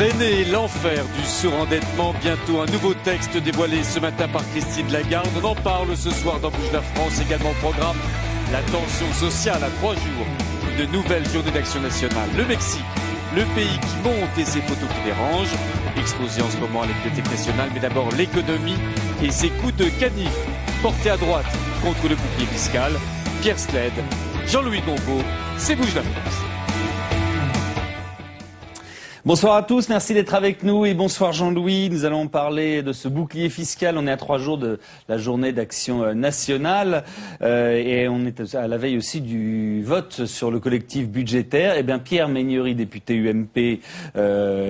Freiner l'enfer du surendettement, bientôt un nouveau texte dévoilé ce matin par Christine Lagarde. On en parle ce soir dans Bouge la France, également au programme la tension sociale à 3 jours d'une nouvelle journée d'action nationale. Le Mexique, le pays qui monte et ses photos qui dérangent, exposé en ce moment à la Bibliothèque nationale, mais d'abord l'économie et ses coups de canif portés à droite contre le bouclier fiscal. Pierre Sled, Jean-Louis Combeau, c'est Bouge la France. Bonsoir à tous, merci d'être avec nous et bonsoir Jean-Louis. Nous allons parler de ce bouclier fiscal. On est à 3 jours de la journée d'action nationale et on est à la veille aussi du vote sur le collectif budgétaire. Eh bien, Pierre Megnery, député UMP,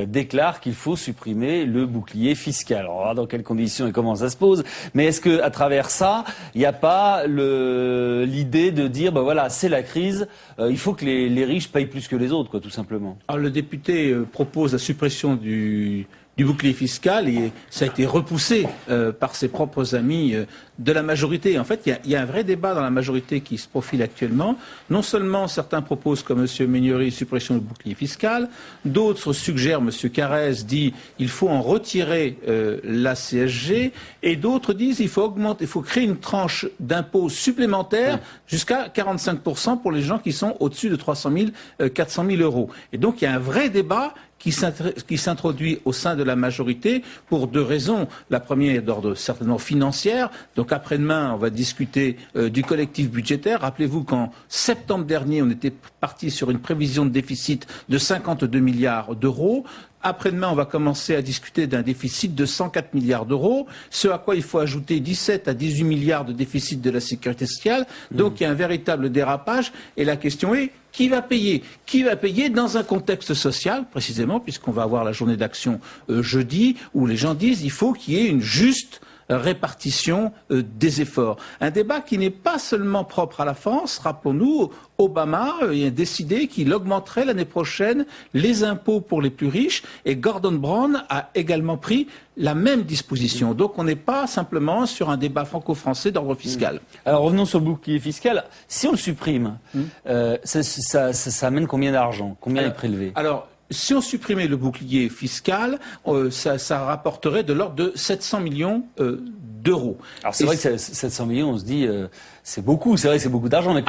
déclare qu'il faut supprimer le bouclier fiscal. Alors, dans quelles conditions et comment ça se pose? Mais est-ce que, à travers ça, il n'y a pas l'idée de dire, ben voilà, c'est la crise, il faut que les riches payent plus que les autres, quoi, tout simplement. Alors, le député propose la suppression du bouclier fiscal et ça a été repoussé par ses propres amis de la majorité. En fait, il y a un vrai débat dans la majorité qui se profile actuellement. Non seulement certains proposent, comme M. Megnery, suppression du bouclier fiscal, d'autres suggèrent, M. Carrez dit il faut en retirer la CSG, et d'autres disent il faut créer une tranche d'impôt supplémentaire jusqu'à 45% pour les gens qui sont au-dessus de 300 000, 400 000 euros. Et donc il y a un vrai débat qui s'introduit au sein de la majorité pour 2 raisons. La première est d'ordre certainement financière. Donc après-demain, on va discuter du collectif budgétaire. Rappelez-vous qu'en septembre dernier, on était parti sur une prévision de déficit de 52 milliards d'euros. Après-demain, on va commencer à discuter d'un déficit de 104 milliards d'euros, ce à quoi il faut ajouter 17 à 18 milliards de déficit de la sécurité sociale. Donc il y a un véritable dérapage et la question est qui va payer? Qui va payer dans un contexte social, précisément, puisqu'on va avoir la journée d'action jeudi, où les gens disent il faut qu'il y ait une juste répartition des efforts. Un débat qui n'est pas seulement propre à la France. Rappelons-nous, Obama a décidé qu'il augmenterait l'année prochaine les impôts pour les plus riches et Gordon Brown a également pris la même disposition. Donc on n'est pas simplement sur un débat franco-français d'ordre fiscal. Alors revenons sur le bouclier fiscal. Si on le supprime, ça amène combien d'argent? Combien est prélevé? Alors, si on supprimait le bouclier fiscal, ça rapporterait de l'ordre de 700 millions d'euros. Alors c'est vrai que 700 millions, on se dit, c'est beaucoup, c'est vrai que c'est beaucoup d'argent, mais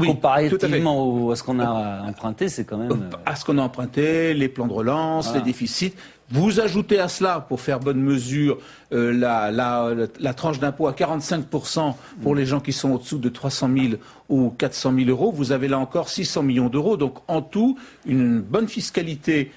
comparativement à ce qu'on a emprunté, c'est quand même... À ce qu'on a emprunté, les plans de relance, les déficits... Vous ajoutez à cela, pour faire bonne mesure, la tranche d'impôt à 45% pour les gens qui sont au-dessous de 300 000 ou 400 000 euros. Vous avez là encore 600 millions d'euros. Donc en tout, une bonne fiscalité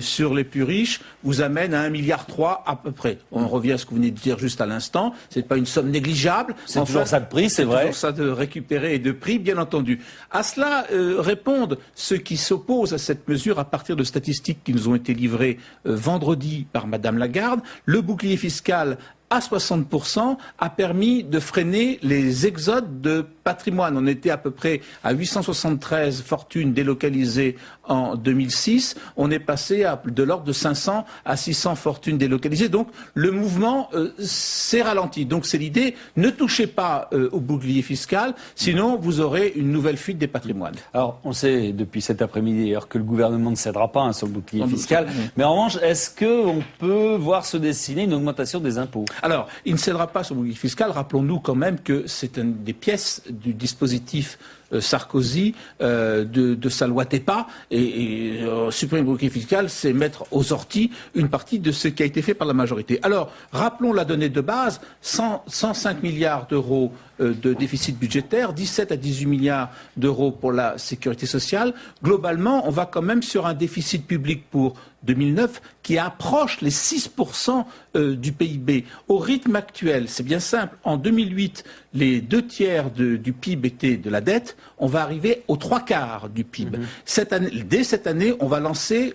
sur les plus riches vous amène à 1,3 milliard à peu près. On revient à ce que vous venez de dire juste à l'instant. C'est pas une somme négligeable. C'est toujours ça de prix, c'est vrai. C'est toujours ça de récupérer et de prix, bien entendu. À cela répondent ceux qui s'opposent à cette mesure à partir de statistiques qui nous ont été livrées vendredi par Madame Lagarde. Le bouclier fiscal à 60% a permis de freiner les exodes de patrimoine. On était à peu près à 873 fortunes délocalisées en 2006. On est passé de l'ordre de 500 à 600 fortunes délocalisées. Donc le mouvement s'est ralenti. Donc c'est l'idée, ne touchez pas au bouclier fiscal, sinon vous aurez une nouvelle fuite des patrimoines. Alors on sait depuis cet après-midi d'ailleurs que le gouvernement ne cédera pas sur le bouclier fiscal. Mais en revanche, est-ce qu'on peut voir se dessiner une augmentation des impôts? Alors, il ne cédera pas sur le bouclier fiscal. Rappelons-nous quand même que c'est une des pièces du dispositif Sarkozy de sa loi TEPA et supprimer le bouclier fiscal, c'est mettre aux orties une partie de ce qui a été fait par la majorité. Alors, rappelons la donnée de base, 105 milliards d'euros de déficit budgétaire, 17 à 18 milliards d'euros pour la sécurité sociale. Globalement, on va quand même sur un déficit public pour 2009 qui approche les 6% du PIB. Au rythme actuel, c'est bien simple, en 2008, les 2/3 du PIB étaient de la dette, on va arriver aux 3/4 du PIB. Dès cette année,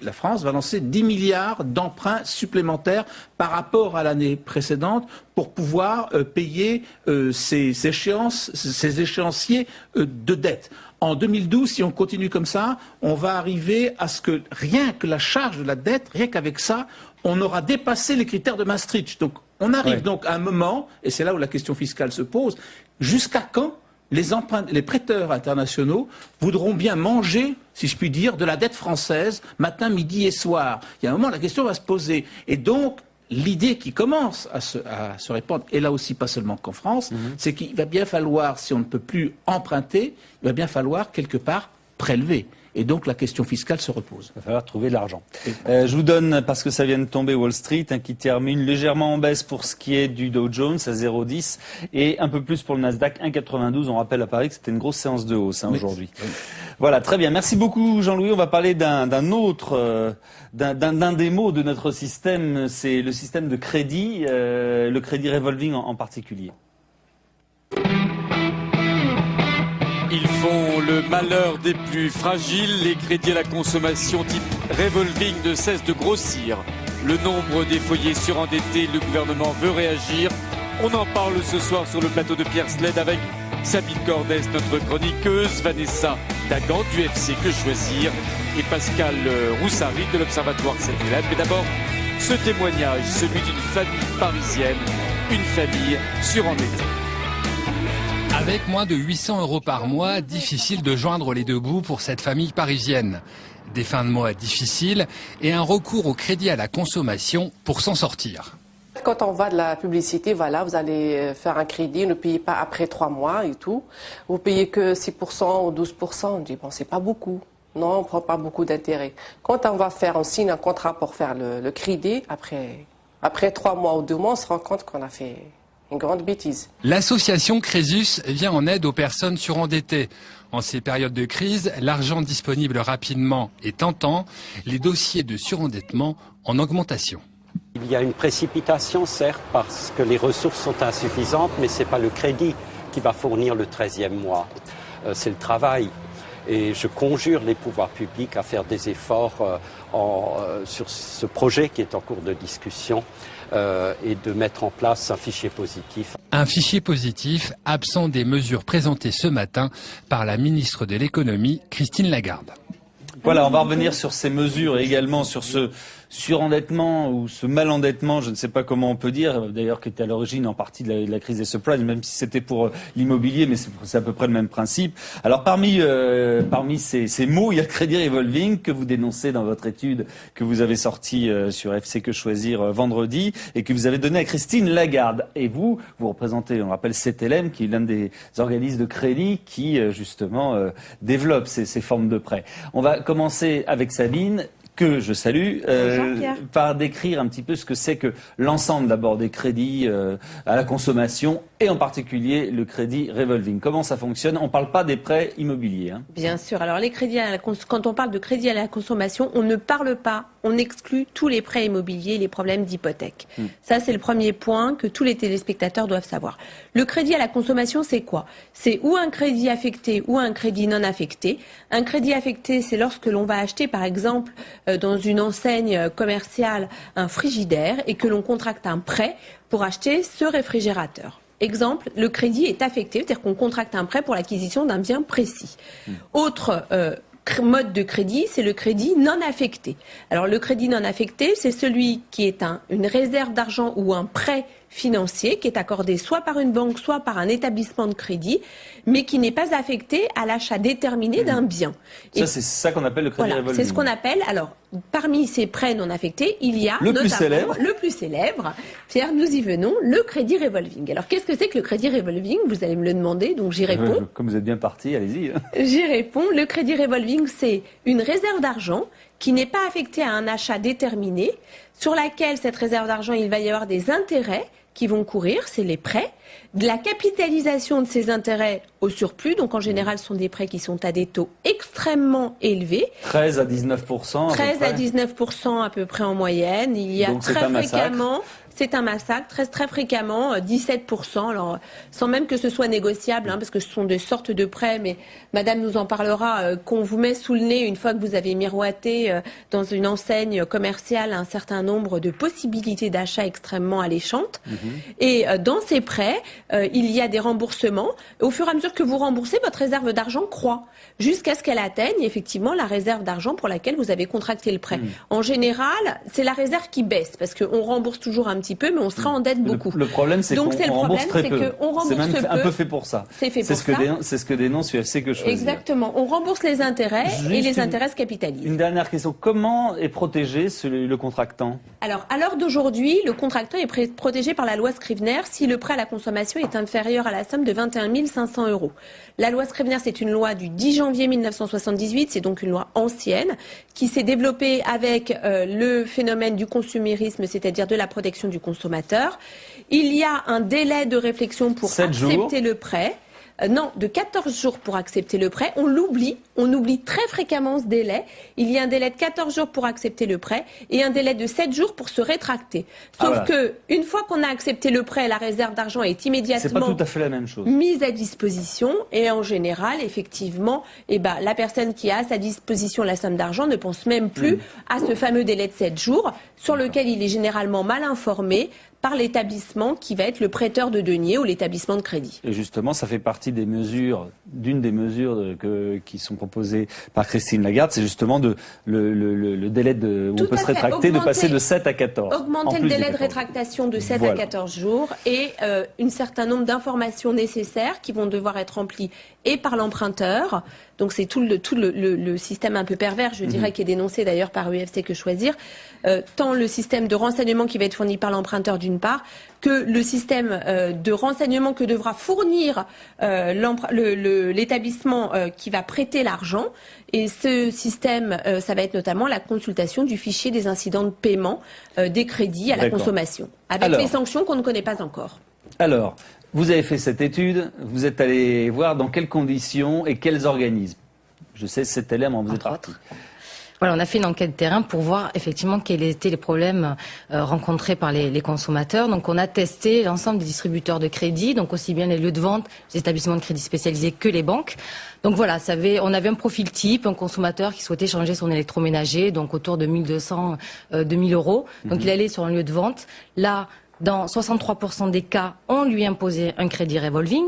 la France va lancer 10 milliards d'emprunts supplémentaires par rapport à l'année précédente pour pouvoir payer ces échéanciers de dette. En 2012, si on continue comme ça, on va arriver à ce que rien que la charge de la dette, rien qu'avec ça, on aura dépassé les critères de Maastricht. Donc on arrive donc à un moment, et c'est là où la question fiscale se pose, jusqu'à quand les prêteurs internationaux voudront bien manger, si je puis dire, de la dette française matin, midi et soir. Il y a un moment, la question va se poser. Et donc, l'idée qui commence à se répandre, et là aussi pas seulement qu'en France, c'est qu'il va bien falloir, si on ne peut plus emprunter, il va bien falloir quelque part prélever. Et donc la question fiscale se repose. Il va falloir trouver de l'argent. Je vous donne, parce que ça vient de tomber, Wall Street, qui termine légèrement en baisse pour ce qui est du Dow Jones à 0,10 et un peu plus pour le Nasdaq, 1,92. On rappelle à Paris que c'était une grosse séance de hausse aujourd'hui. Oui. Voilà, très bien. Merci beaucoup Jean-Louis. On va parler d'un des mots de notre système, c'est le système de crédit, le crédit revolving en particulier. Ils font le malheur des plus fragiles. Les crédits à la consommation type revolving ne cessent de grossir. Le nombre des foyers surendettés, le gouvernement veut réagir. On en parle ce soir sur le plateau de Pierre Sled avec Sabine Cordès, notre chroniqueuse, Vanessa Dagan du FC Que Choisir et Pascal Roussari de l'Observatoire Sainte-Hélène. Mais d'abord, ce témoignage, celui d'une famille parisienne, une famille surendettée. Avec moins de 800 € par mois, difficile de joindre les deux bouts pour cette famille parisienne. Des fins de mois difficiles et un recours au crédit à la consommation pour s'en sortir. Quand on voit de la publicité, voilà, vous allez faire un crédit, ne payez pas après 3 mois et tout. Vous payez que 6% ou 12%. On dit, bon, c'est pas beaucoup. Non, on prend pas beaucoup d'intérêt. Quand on signe un contrat pour faire le crédit, après 3 mois ou 2 mois, on se rend compte qu'on a fait une grande bêtise. L'association Crésus vient en aide aux personnes surendettées. En ces périodes de crise, l'argent disponible rapidement est tentant, les dossiers de surendettement en augmentation. Il y a une précipitation, certes, parce que les ressources sont insuffisantes, mais ce n'est pas le crédit qui va fournir le 13e mois. C'est le travail. Et je conjure les pouvoirs publics à faire des efforts sur ce projet qui est en cours de discussion et de mettre en place un fichier positif. Un fichier positif absent des mesures présentées ce matin par la ministre de l'économie, Christine Lagarde. Voilà, on va revenir sur ces mesures et également sur ce surendettement ou ce malendettement, je ne sais pas comment on peut dire, d'ailleurs qui était à l'origine en partie de la crise des subprimes, même si c'était pour l'immobilier, mais c'est à peu près le même principe. Alors parmi ces mots, il y a le crédit revolving que vous dénoncez dans votre étude que vous avez sortie sur FC Que Choisir vendredi et que vous avez donné à Christine Lagarde. Et vous représentez, on rappelle CTLM, qui est l'un des organismes de crédit qui justement développe ces formes de prêts. On va commencer avec Sabine, que je salue, par décrire un petit peu ce que c'est que l'ensemble d'abord des crédits à la consommation et en particulier le crédit revolving. Comment ça fonctionne? On ne parle pas des prêts immobiliers. Hein. Bien sûr. Alors les crédits quand on parle de crédit à la consommation, on ne parle pas, on exclut tous les prêts immobiliers, les problèmes d'hypothèque. Ça, c'est le premier point que tous les téléspectateurs doivent savoir. Le crédit à la consommation, c'est quoi? C'est ou un crédit affecté ou un crédit non affecté. Un crédit affecté, c'est lorsque l'on va acheter, par exemple, dans une enseigne commerciale, un frigidaire et que l'on contracte un prêt pour acheter ce réfrigérateur. Exemple, le crédit est affecté, c'est-à-dire qu'on contracte un prêt pour l'acquisition d'un bien précis. Autre mode de crédit, c'est le crédit non affecté. Alors le crédit non affecté, c'est celui qui est une réserve d'argent ou un prêt financier qui est accordé soit par une banque, soit par un établissement de crédit, mais qui n'est pas affecté à l'achat déterminé d'un bien. Ça, c'est ça qu'on appelle le crédit revolving. C'est ce qu'on appelle, alors, parmi ces prêts non affectés, il y a le plus célèbre, Pierre, nous y venons, le crédit revolving. Alors, qu'est-ce que c'est que le crédit revolving? Vous allez me le demander, donc j'y réponds. Comme vous êtes bien parti, allez-y. J'y réponds. Le crédit revolving, c'est une réserve d'argent qui n'est pas affectée à un achat déterminé, sur laquelle cette réserve d'argent, il va y avoir des intérêts qui vont courir, c'est les prêts, de la capitalisation de ces intérêts au surplus, donc en général ce sont des prêts qui sont à des taux extrêmement élevés. 13 à 19%. 13 à 19% à peu près en moyenne. Il y a donc très fréquemment, c'est un massacre, très fréquemment, 17%, alors sans même que ce soit négociable, parce que ce sont des sortes de prêts, mais Madame nous en parlera, qu'on vous met sous le nez une fois que vous avez miroité dans une enseigne commerciale un certain nombre de possibilités d'achat extrêmement alléchantes. Et dans ces prêts, il y a des remboursements. Au fur et à mesure que vous remboursez, votre réserve d'argent croît, jusqu'à ce qu'elle atteigne effectivement la réserve d'argent pour laquelle vous avez contracté le prêt. En général, c'est la réserve qui baisse, parce qu'on rembourse toujours un petit peu, mais on se réendette beaucoup. Le problème, c'est qu'on rembourse très peu. C'est même un peu fait pour ça. C'est fait pour ça. C'est ce que dénonce UFC Que Choisir. Exactement. On rembourse les intérêts et les intérêts se capitalisent. Une dernière question. Comment est protégé le contractant? Alors, à l'heure d'aujourd'hui, le contractant est protégé par la loi Scrivener si le prêt à la consommation est inférieur à la somme de 21 500 €. La loi Scrivener, c'est une loi du 10 janvier 1978, c'est donc une loi ancienne qui s'est développée avec le phénomène du consumérisme, c'est-à-dire de la protection du consommateur. Il y a un délai de réflexion pour accepter le prêt. Non, de 14 jours pour accepter le prêt. On oublie très fréquemment ce délai. Il y a un délai de 14 jours pour accepter le prêt et un délai de 7 jours pour se rétracter. Sauf que une fois qu'on a accepté le prêt, la réserve d'argent est immédiatement c'est pas tout à fait la même chose. Mise à disposition et en général, effectivement, la personne qui a à sa disposition la somme d'argent ne pense même plus à ce fameux délai de 7 jours sur lequel il est généralement mal informé par l'établissement qui va être le prêteur de deniers ou l'établissement de crédit. Et justement, ça fait partie d'une des mesures qui sont proposées par Christine Lagarde, c'est justement le délai où on peut se rétracter de passer de 7 à 14. Augmenter le délai de rétractation de 7 à 14 jours et un certain nombre d'informations nécessaires qui vont devoir être remplies et par l'emprunteur. Donc c'est tout le système un peu pervers, je dirais, qui est dénoncé d'ailleurs par UFC Que Choisir. Tant le système de renseignement qui va être fourni par l'emprunteur d'une part, que le système de renseignement que devra fournir l'établissement qui va prêter l'argent. Et ce système, ça va être notamment la consultation du fichier des incidents de paiement des crédits à la consommation, avec les sanctions qu'on ne connaît pas encore. Alors, vous avez fait cette étude, vous êtes allé voir dans quelles conditions et quels organismes. Je sais, CTLM, vous êtes parti. Voilà, on a fait une enquête de terrain pour voir effectivement quels étaient les problèmes rencontrés par les consommateurs. Donc on a testé l'ensemble des distributeurs de crédit, donc aussi bien les lieux de vente, les établissements de crédit spécialisés que les banques. Donc voilà, on avait un profil type, un consommateur qui souhaitait changer son électroménager, donc autour de 1200, 2000 €. Donc il allait sur un lieu de vente. Là, dans 63% des cas, on lui imposait un crédit revolving.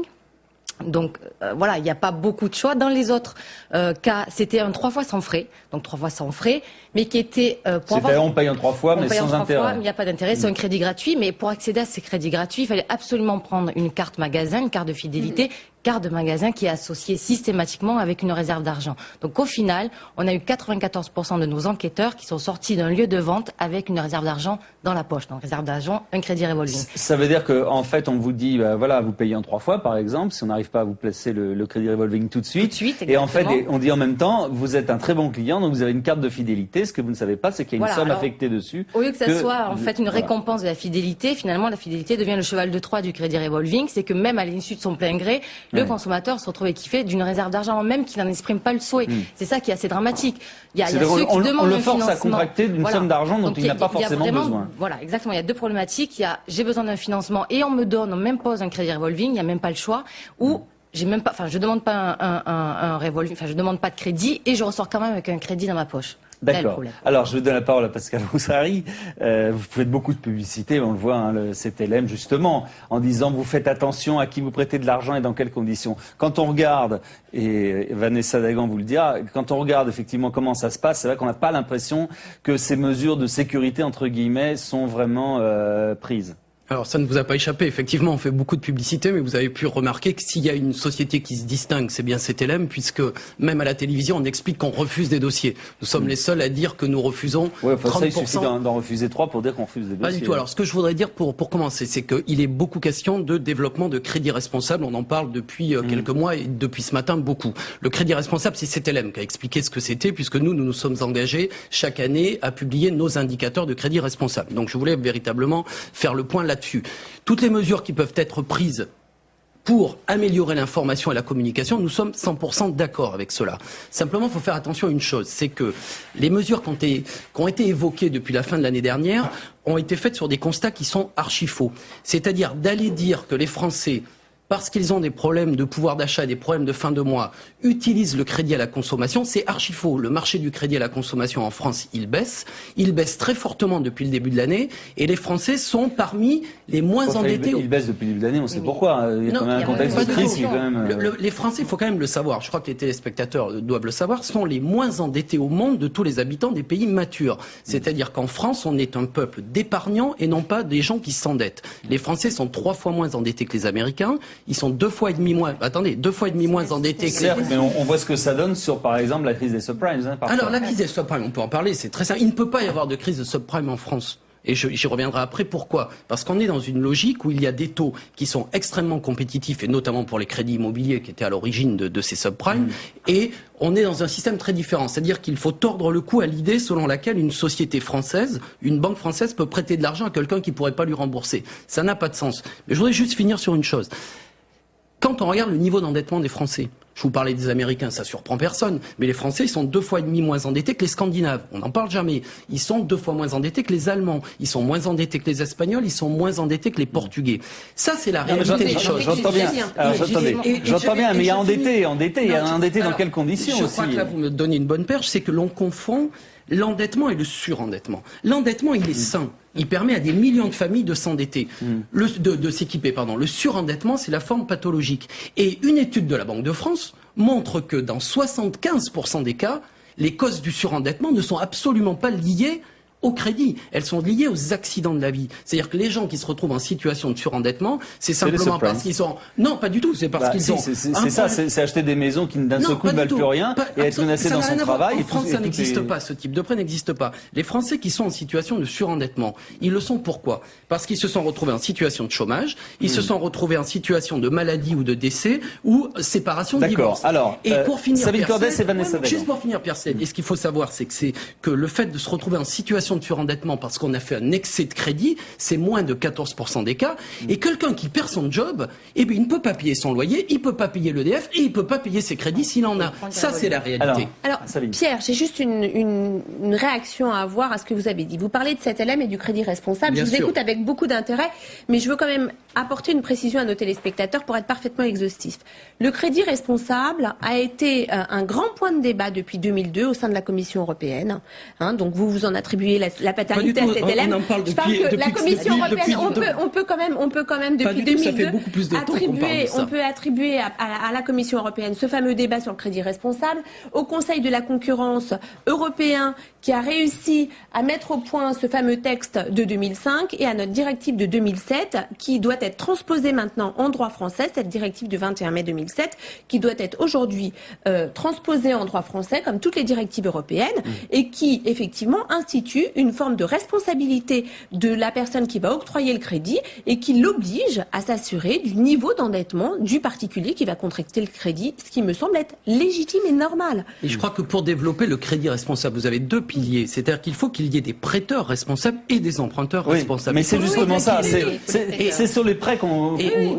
Donc voilà, il n'y a pas beaucoup de choix. Dans les autres cas, c'était un 3 fois sans frais, donc 3 fois sans frais, mais qui était on paye en 3 fois, mais sans intérêt. Il n'y a pas d'intérêt, c'est un crédit gratuit, mais pour accéder à ces crédits gratuits, il fallait absolument prendre une carte magasin, une carte de fidélité, carte de magasin qui est associée systématiquement avec une réserve d'argent. Donc au final, on a eu 94% de nos enquêteurs qui sont sortis d'un lieu de vente avec une réserve d'argent dans la poche. Donc réserve d'argent, un crédit revolving. Ça veut dire que en fait, on vous dit, voilà, vous payez en 3 fois, par exemple, si on n'arrive pas à vous placer le crédit revolving tout de suite. Et en fait, on dit en même temps, vous êtes un très bon client, donc vous avez une carte de fidélité. Ce que vous ne savez pas, c'est qu'il y a une somme affectée dessus. Au lieu que ça soit en fait une récompense de la fidélité, finalement, la fidélité devient le cheval de Troie du crédit revolving. C'est que même à l'issue de son plein gré, le consommateur se retrouve équipé d'une réserve d'argent, même qu'il n'en exprime pas le souhait. C'est ça qui est assez dramatique. Il y a ceux qui demandent on le force à contracter d'une somme d'argent dont il n'a pas forcément besoin. Voilà, exactement. Il y a deux problématiques. Il y a j'ai besoin d'un financement et on m'impose un crédit revolving. Il n'y a même pas le choix. Ou je demande pas un revolving, je demande pas de crédit et je ressors quand même avec un crédit dans ma poche. D'accord. Alors, je vais donner la parole à Pascal Roussari. Vous faites beaucoup de publicité, on le voit, le CTLM, justement, en disant vous faites attention à qui vous prêtez de l'argent et dans quelles conditions. Quand on regarde, et Vanessa Dagan vous le dira, quand on regarde effectivement comment ça se passe, c'est vrai qu'on n'a pas l'impression que ces mesures de sécurité, entre guillemets, sont vraiment prises. Alors ça ne vous a pas échappé, effectivement on fait beaucoup de publicité, mais vous avez pu remarquer que s'il y a une société qui se distingue, c'est bien CTLM, puisque même à la télévision on explique qu'on refuse des dossiers. Nous sommes les seuls à dire que nous refusons 30%. Ça, il suffit d'en refuser 3 pour dire qu'on refuse des dossiers. Pas du tout. Alors ce que je voudrais dire pour commencer, c'est qu'il est beaucoup question de développement de crédit responsable, on en parle depuis quelques mois et depuis ce matin beaucoup. Le crédit responsable, c'est CTLM qui a expliqué ce que c'était, puisque nous nous sommes engagés chaque année à publier nos indicateurs de crédit responsable. Donc je voulais véritablement faire le point là-dessus. Toutes les mesures qui peuvent être prises pour améliorer l'information et la communication, nous sommes 100% d'accord avec cela. Simplement, il faut faire attention à une chose, c'est que les mesures qui ont été évoquées depuis la fin de l'année dernière ont été faites sur des constats qui sont archi faux. C'est-à-dire d'aller dire que les Français parce qu'ils ont des problèmes de pouvoir d'achat, des problèmes de fin de mois, utilisent le crédit à la consommation, c'est archi faux. Le marché du crédit à la consommation en France, il baisse très fortement depuis le début de l'année, et les Français sont parmi les moins endettés. Il baisse depuis le début de l'année, on sait pourquoi. Il y a quand même un contexte de crise qui est quand même... Les Français, il faut quand même le savoir, je crois que les téléspectateurs doivent le savoir, sont les moins endettés au monde de tous les habitants des pays matures. C'est-à-dire qu'en France, on est un peuple d'épargnants et non pas des gens qui s'endettent. Les Français sont 3 fois moins endettés que les Américains. Ils sont 2 fois et demi moins endettés que Certes, mais on voit ce que ça donne sur, par exemple, la crise des subprimes. Alors, la crise des subprimes, on peut en parler, c'est très simple. Il ne peut pas y avoir de crise de subprime en France. Et j'y reviendrai après. Pourquoi? Parce qu'on est dans une logique où il y a des taux qui sont extrêmement compétitifs, et notamment pour les crédits immobiliers qui étaient à l'origine de ces subprimes. Et on est dans un système très différent. C'est-à-dire qu'il faut tordre le cou à l'idée selon laquelle une société française, une banque française peut prêter de l'argent à quelqu'un qui ne pourrait pas lui rembourser. Ça n'a pas de sens. Mais je voudrais juste finir sur une chose. Quand on regarde le niveau d'endettement des Français, je vous parlais des Américains, ça surprend personne, mais les Français, ils sont 2 fois et demi moins endettés que les Scandinaves. On n'en parle jamais. Ils sont 2 fois moins endettés que les Allemands. Ils sont moins endettés que les Espagnols. Ils sont moins endettés que les Portugais. Ça, c'est la réalité des choses. J'entends bien. J'entends bien, mais il y a endetté. Il y a endetté dans quelles conditions aussi? Je crois que là, vous me donnez une bonne perche, c'est que l'on confond l'endettement et le surendettement. L'endettement, il est sain. Il permet à des millions de familles de s'endetter, de s'équiper, pardon. Le surendettement, c'est la forme pathologique. Et une étude de la Banque de France montre que dans 75% des cas, les causes du surendettement ne sont absolument pas liées au crédit. Elles sont liées aux accidents de la vie. C'est-à-dire que les gens qui se retrouvent en situation de surendettement, c'est simplement parce qu'ils sont... Non, pas du tout. C'est parce qu'ils ont... C'est ça, c'est acheter des maisons qui d'un seul coup ne valent plus rien et être menacé dans son travail. En France, ça n'existe pas. Ce type de prêt n'existe pas. Les Français qui sont en situation de surendettement, ils le sont pourquoi? Parce qu'ils se sont retrouvés en situation de chômage, ils se sont retrouvés en situation de maladie ou de décès ou séparation, divorce. Alors, et pour finir, Sabine Cordès et Vanessa Dagan. Juste pour finir, Pierre Cède, et ce qu'il faut savoir, c'est que le fait de se retrouver en situation de surendettement parce qu'on a fait un excès de crédit, c'est moins de 14% des cas. Et quelqu'un qui perd son job, eh bien, il ne peut pas payer son loyer, il ne peut pas payer l'EDF et il ne peut pas payer ses crédits s'il en a. Ça, c'est la réalité. Alors Pierre, j'ai juste une réaction à avoir à ce que vous avez dit. Vous parlez de cet LM et du crédit responsable. Je vous écoute avec beaucoup d'intérêt, mais je veux quand même apporter une précision à nos téléspectateurs pour être parfaitement exhaustif. Le crédit responsable a été un grand point de débat depuis 2002 au sein de la Commission européenne. Donc vous en attribuez la paternité à cet LM. Je parle que la Commission européenne, on peut quand même depuis 2002 attribuer à la Commission européenne ce fameux débat sur le crédit responsable, au Conseil de la concurrence européen qui a réussi à mettre au point ce fameux texte de 2005 et à notre directive de 2007 qui doit être transposée maintenant en droit français, cette directive du 21 mai 2007 qui doit être aujourd'hui transposée en droit français comme toutes les directives européennes et qui effectivement institue une forme de responsabilité de la personne qui va octroyer le crédit et qui l'oblige à s'assurer du niveau d'endettement du particulier qui va contracter le crédit, ce qui me semble être légitime et normal. Et je crois que pour développer le crédit responsable, vous avez 2 piliers. C'est-à-dire qu'il faut qu'il y ait des prêteurs responsables et des emprunteurs responsables. Mais c'est justement ça. C'est sur les prêts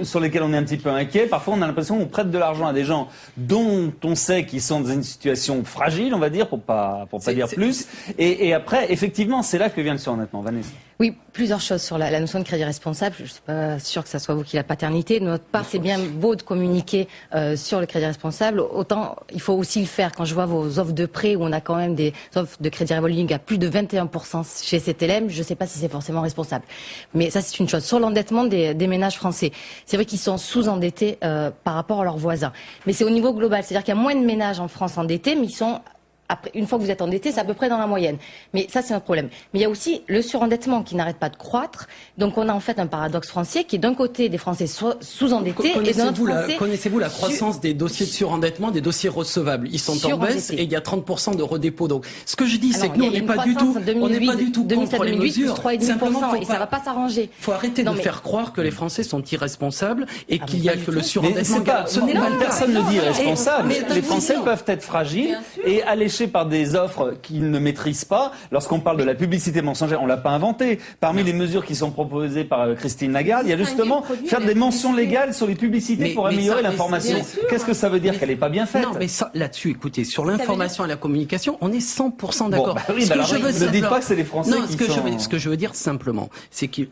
sur lesquels on est un petit peu inquiet. Parfois, on a l'impression qu'on prête de l'argent à des gens dont on sait qu'ils sont dans une situation fragile, on va dire, pour pas dire plus. Et après, effectivement, c'est là que vient le surendettement. Vanessa. Oui, plusieurs choses sur la notion de crédit responsable. Je ne suis pas sûre que ça soit vous qui la paternité. De notre part, c'est bien beau de communiquer sur le crédit responsable. Autant, il faut aussi le faire. Quand je vois vos offres de prêt où on a quand même des offres de crédit revolving à plus de 21% chez CTLM, je ne sais pas si c'est forcément responsable. Mais ça, c'est une chose. Sur l'endettement des ménages français, c'est vrai qu'ils sont sous-endettés par rapport à leurs voisins. Mais c'est au niveau global. C'est-à-dire qu'il y a moins de ménages en France endettés, mais ils sont... Après, une fois que vous êtes endetté, c'est à peu près dans la moyenne. Mais ça, c'est un problème. Mais il y a aussi le surendettement qui n'arrête pas de croître. Donc, on a en fait un paradoxe français qui est d'un côté des Français sous-endettés et d'un autre Français... Connaissez-vous la croissance des dossiers de surendettement, des dossiers recevables? Ils sont en baisse et il y a 30% de redépôt. Donc, ce que je dis, c'est que nous, on n'est pas du tout contre les mesures. Simplement, et ça va pas s'arranger. Il faut arrêter de faire croire que les Français sont irresponsables et qu'il y a que le surendettement. Personne ne dit irresponsable. Les Français peuvent être fragiles et aller par des offres qu'ils ne maîtrisent pas. Lorsqu'on parle de la publicité mensongère, on l'a pas inventé. Parmi les mesures qui sont proposées par Christine Lagarde, il y a justement faire des mentions légales sur les publicités pour améliorer l'information. Qu'est-ce que ça veut dire? Qu'elle n'est pas bien faite? Non, mais ça, là-dessus, écoutez, sur l'information et la communication, on est 100% d'accord. Ne dites pas que c'est les Français qui sont... Ce que je veux dire simplement, c'est que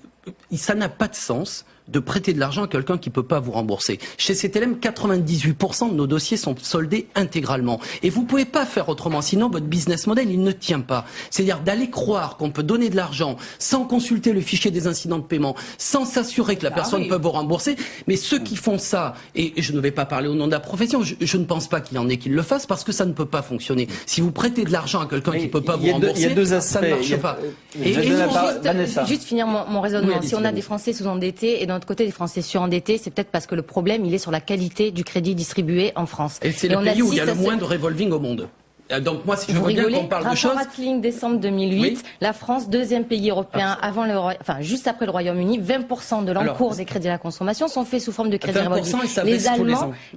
ça n'a pas de sens de prêter de l'argent à quelqu'un qui peut pas vous rembourser. Chez CTLM, 98% de nos dossiers sont soldés intégralement. Et vous pouvez pas faire autrement, sinon votre business model, il ne tient pas. C'est-à-dire d'aller croire qu'on peut donner de l'argent sans consulter le fichier des incidents de paiement, sans s'assurer que la personne peut vous rembourser. Mais ceux qui font ça, et je ne vais pas parler au nom de la profession, je ne pense pas qu'il y en ait qui le fassent parce que ça ne peut pas fonctionner. Si vous prêtez de l'argent à quelqu'un qui peut pas vous rembourser, il y a deux aspects. Ça ne marche pas. Juste finir mon raisonnement. Si on a des Français sous-endettés et d'un autre côté des Français surendettés, c'est peut-être parce que le problème, il est sur la qualité du crédit distribué en France. Et c'est le pays où il y a le moins de revolving au monde. Donc moi, si je veux bien qu'on parle de choses... Rapport Attling, décembre 2008, oui. La France, deuxième pays européen, juste après le Royaume-Uni, 20% de l'encours des crédits à la consommation sont faits sous forme de crédit revolving.